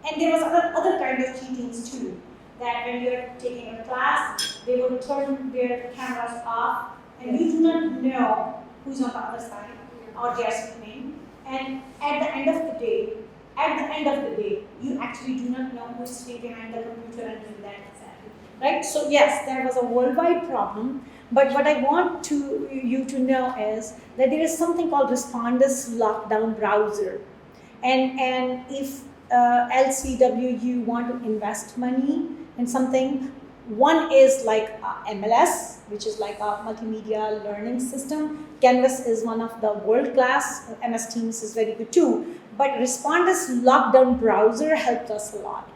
And there was other kind of cheatings too. That when you're taking a class, they will turn their cameras off, and you do not know who's on the other side or they are screaming. And at the end of the day, you actually do not know who is sitting behind the computer and doing that exactly. Right? So yes, there was a worldwide problem. But what I want you to know is that there is something called Respondus Lockdown Browser, and if LCWU want to invest money in something, one is like MLS, which is like a multimedia learning system. Canvas is one of the world class. MS Teams is very good too. But Respondus Lockdown Browser helped us a lot.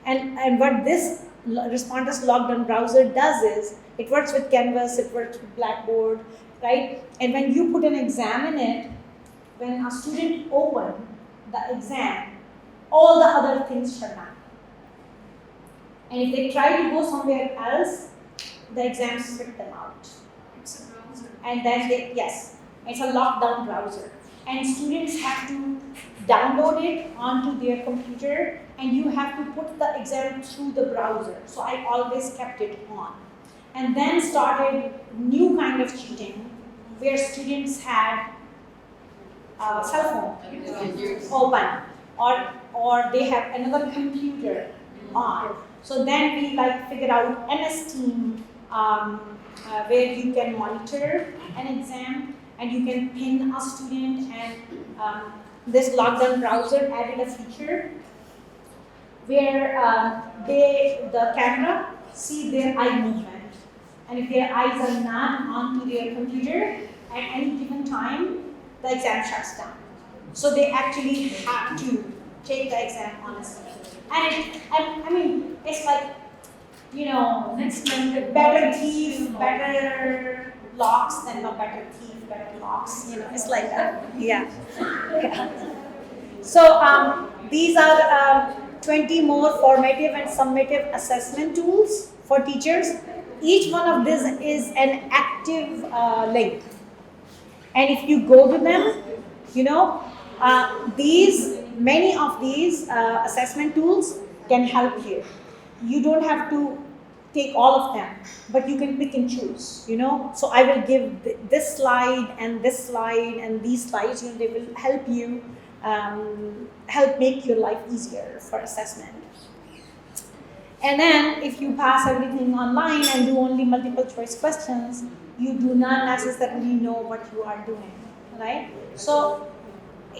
And what this Respondus Lockdown Browser does is, it works with Canvas, it works with Blackboard, right? And when you put an exam in it, when a student opens the exam, all the other things shut down. And if they try to go somewhere else, the exam spit them out. It's a browser. And then it's a lockdown browser. And students have to download it onto their computer, and you have to put the exam through the browser. So I always kept it on. And then started new kind of cheating, where students had cell phone open, or they have another computer on. So then we figure out MS Team, where you can monitor an exam and you can pin a student and this lockdown browser added a feature where the camera see their eye movement, and if their eyes are not onto their computer at any given time, the exam shuts down. So they actually have to take the exam honestly. And I mean, it's like, Next level. better thief, better locks than the better thief, better locks. It's like that. Yeah. So these are 20 more formative and summative assessment tools for teachers. Each one of these is an active link. And if you go to them, many of these assessment tools can help you. You don't have to take all of them, but you can pick and choose, So I will give this slide and this slide and these slides, they will help you, help make your life easier for assessment. And then if you pass everything online and do only multiple choice questions, you do not necessarily know what you are doing, right? So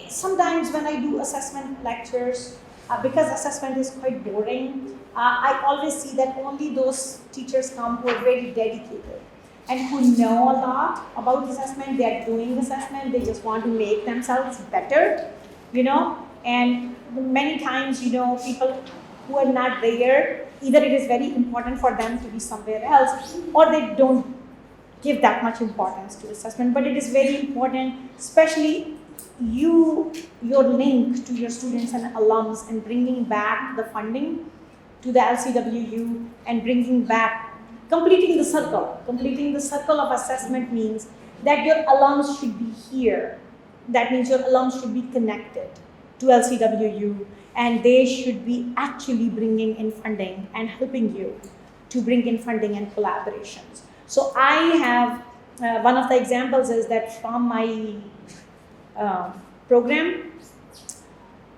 sometimes when I do assessment lectures, because assessment is quite boring, I always see that only those teachers come who are very dedicated and who know a lot about assessment. They are doing assessment, they just want to make themselves better, and many times, people who are not there, either it is very important for them to be somewhere else, or they don't give that much importance to assessment. But it is very important, especially your link to your students and alums, and bringing back the funding to the LCWU and bringing back, completing the circle. Completing the circle of assessment means that your alums should be here. That means your alums should be connected to LCWU, and they should be actually bringing in funding and helping you to bring in funding and collaborations. So I have, one of the examples is that from my program,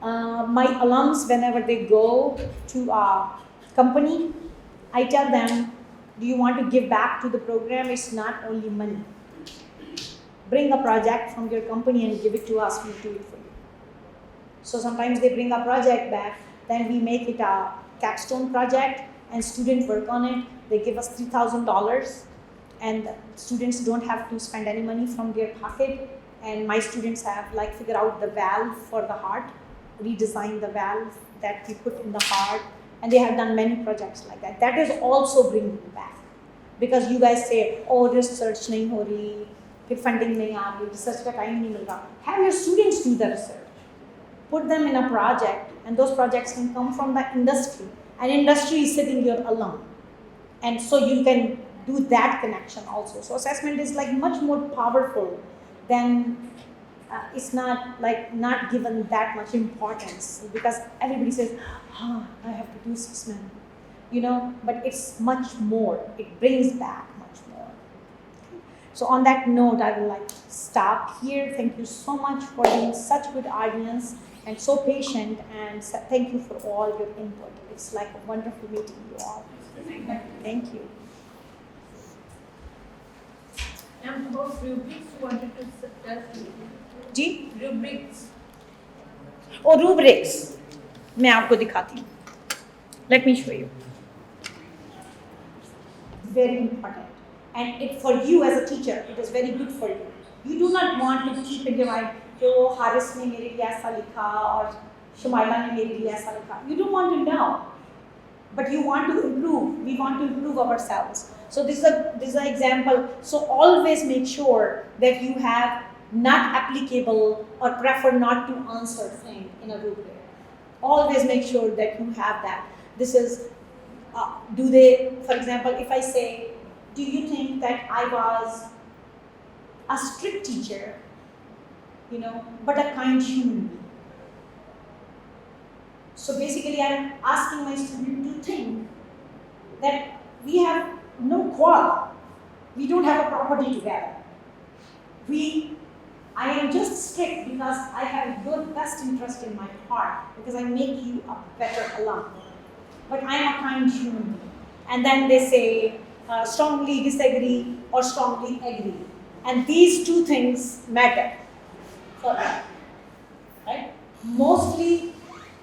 my alums, whenever they go to a company, I tell them, do you want to give back to the program? It's not only money. Bring a project from your company and give it to us, we'll do it for you. So sometimes they bring a project back, then we make it a capstone project and students work on it. They give us $3,000 and students don't have to spend any money from their pocket. And my students have figure out the valve for the heart, redesign the valve that we put in the heart, and they have done many projects like that. That is also bringing back, because you guys say, oh, research nahi ho rahi, फिर funding नहीं आ रही, research का time नहीं मिल रहा. Have your students do the research. Put them in a project, and those projects can come from the industry, and industry is sitting your alum, and so you can do that connection also. So assessment is much more powerful than it's not given that much importance, because everybody says, I have to do assessment, but it's much more. It brings back much more. So on that note, I will stop here. Thank you so much for being such good audience and so patient, and thank you for all your input. It's a wonderful meeting you all. Thank you. And about rubrics, you wanted to tell ji rubrics. और rubrics मैं आपको दिखाती हूँ. Let me show you. Very important, and it for you as a teacher, it is very good for you. You do not want to keep in your mind, जो हारिस ने मेरे लिए ऐसा लिखा और शुमाइला ने मेरे लिए ऐसा लिखा. You don't want to know, but you want to improve. We want to improve ourselves. So this is an example. So always make sure that you have not applicable or prefer not to answer thing in a rubric. Always make sure that you have that. This is, for example, if I say, do you think that I was a strict teacher, but a kind human being? So basically I'm asking my student to think that we have no quarrel. We don't have a property together. I am just strict because I have your best interest in my heart, because I make you a better alum. But I am a kind human being. And then they say strongly disagree or strongly agree. And these two things matter for them. right? Mostly,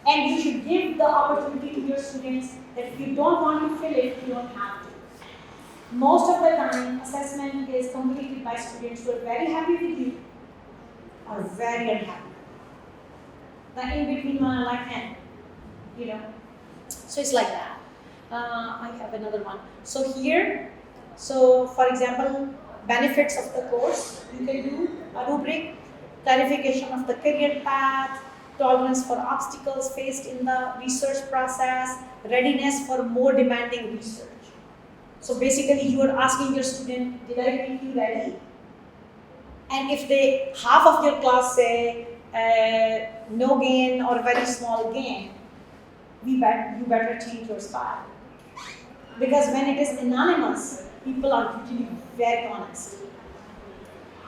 and you should give the opportunity to your students that if you don't want to fill it, you don't have to. Most of the time, assessment is completed by students who are very happy with you or very unhappy. The in between one, like and, you know. So it's like that. I have another one. So here, so for example, benefits of the course, you can do a rubric, clarification of the career path, tolerance for obstacles faced in the research process, readiness for more demanding research. So basically, you are asking your student, did I make you ready? And if they, half of your class say, no gain or very small gain, you better change your style. Because when it is anonymous, people are usually very honest.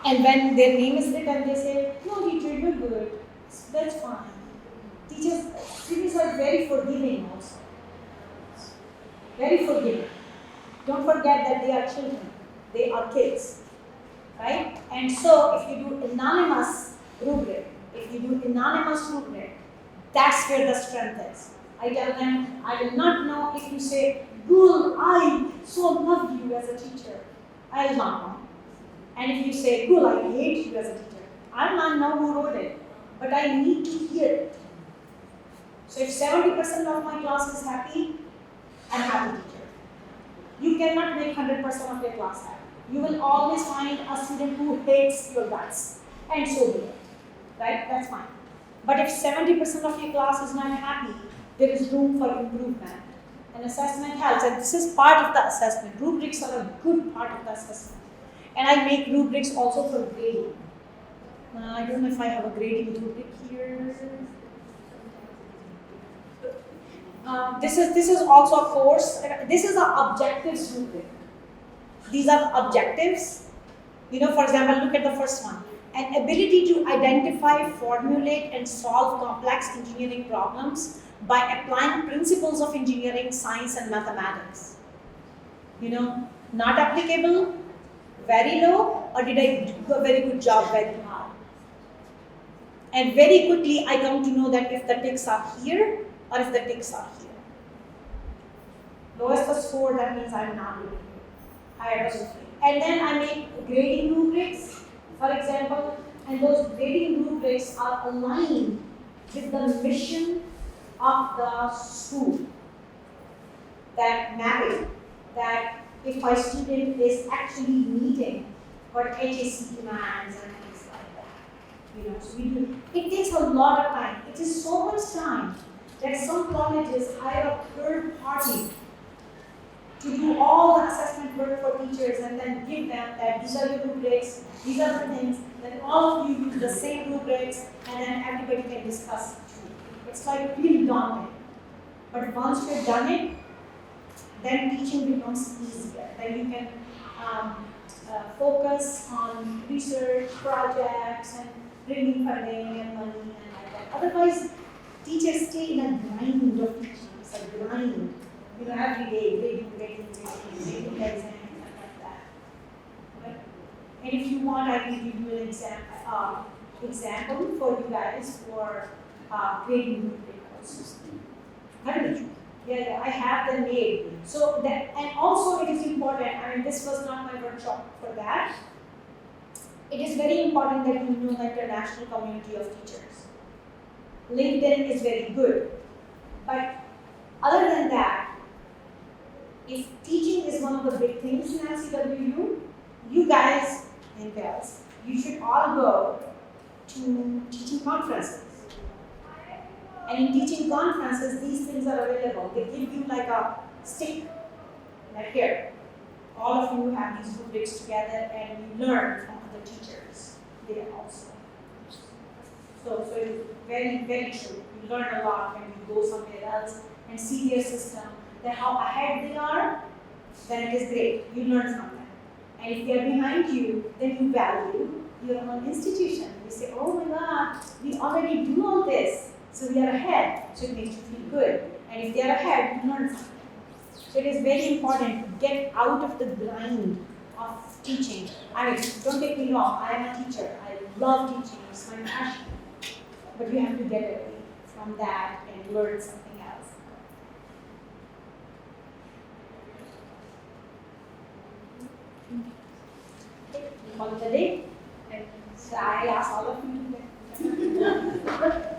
And when their name is written, they say, no teacher, you're good. That's fine. Teachers are very forgiving also. Very forgiving. Don't forget that they are children. They are kids. Right? And so if you do anonymous rubric, that's where the strength is. I tell them, I will not know if you say, Gul, I so love you as a teacher. I will not know. And if you say, Gul, I hate you as a teacher, I will not know who wrote it. But I need to hear it. So if 70% of my class is happy, I'm a happy teacher. You cannot make 100% of your class happy. You will always find a student who hates your guts. And so be it. Right? That's fine. But if 70% of your class is not happy, there is room for improvement. And assessment helps. And this is part of the assessment. Rubrics are a good part of the assessment. And I make rubrics also for grading. I don't know if I have a grading rubric here. This is also a course. This is an objectives rubric. These are the objectives. For example, look at the first one. An ability to identify, formulate, and solve complex engineering problems by applying principles of engineering, science, and mathematics. Not applicable, very low, or did I do a very good job, very high? And very quickly, I come to know that if the ticks are here, or if the ticks are here. Lowest the score, that means I'm not doing it. Higher the score. And then I make grading rubrics, for example, and those grading rubrics are aligned with the mission of the school. That mapping, that if my student is actually meeting what HAC demands and things like that. So it takes a lot of time. It is so much time that some colleges hire a third party to do all the assessment work for teachers and then give them that these are the rubrics, these are the things, then all of you use the same rubrics and then everybody can discuss it. It's like really daunting. But once you've done it, then teaching becomes easier. Then you can focus on research, projects, and bringing funding and money and like that. Otherwise, teachers stay in a grind of teaching. It's a grind. Every day, grading exams, and like that. Right? And if you want, I can give you an example for you guys for grading rubric courses. Yeah, I have them made. So that, and also it is important, this was not my workshop for that. It is very important that you know the international community of teachers. LinkedIn is very good. But other than that, if teaching is one of the big things in LCWU, you guys and girls, you should all go to teaching conferences. And in teaching conferences, these things are available. They give you like a stick, like here. All of you have these rubrics together and you learn from other teachers there also. So it's very, very true. You learn a lot when you go somewhere else and see their system, then how ahead they are, then it is great. You learn from them. And if they are behind you, then you value your own institution. You say, oh my God, we already do all this. So we are ahead. So it makes you feel good. And if they are ahead, you learn something. So it is very important to get out of the grind of teaching. Don't take me wrong, I am a teacher. I love teaching, it's my passion. but you have to get away from that and learn something else. Okay, call it a day. So I ask all of you to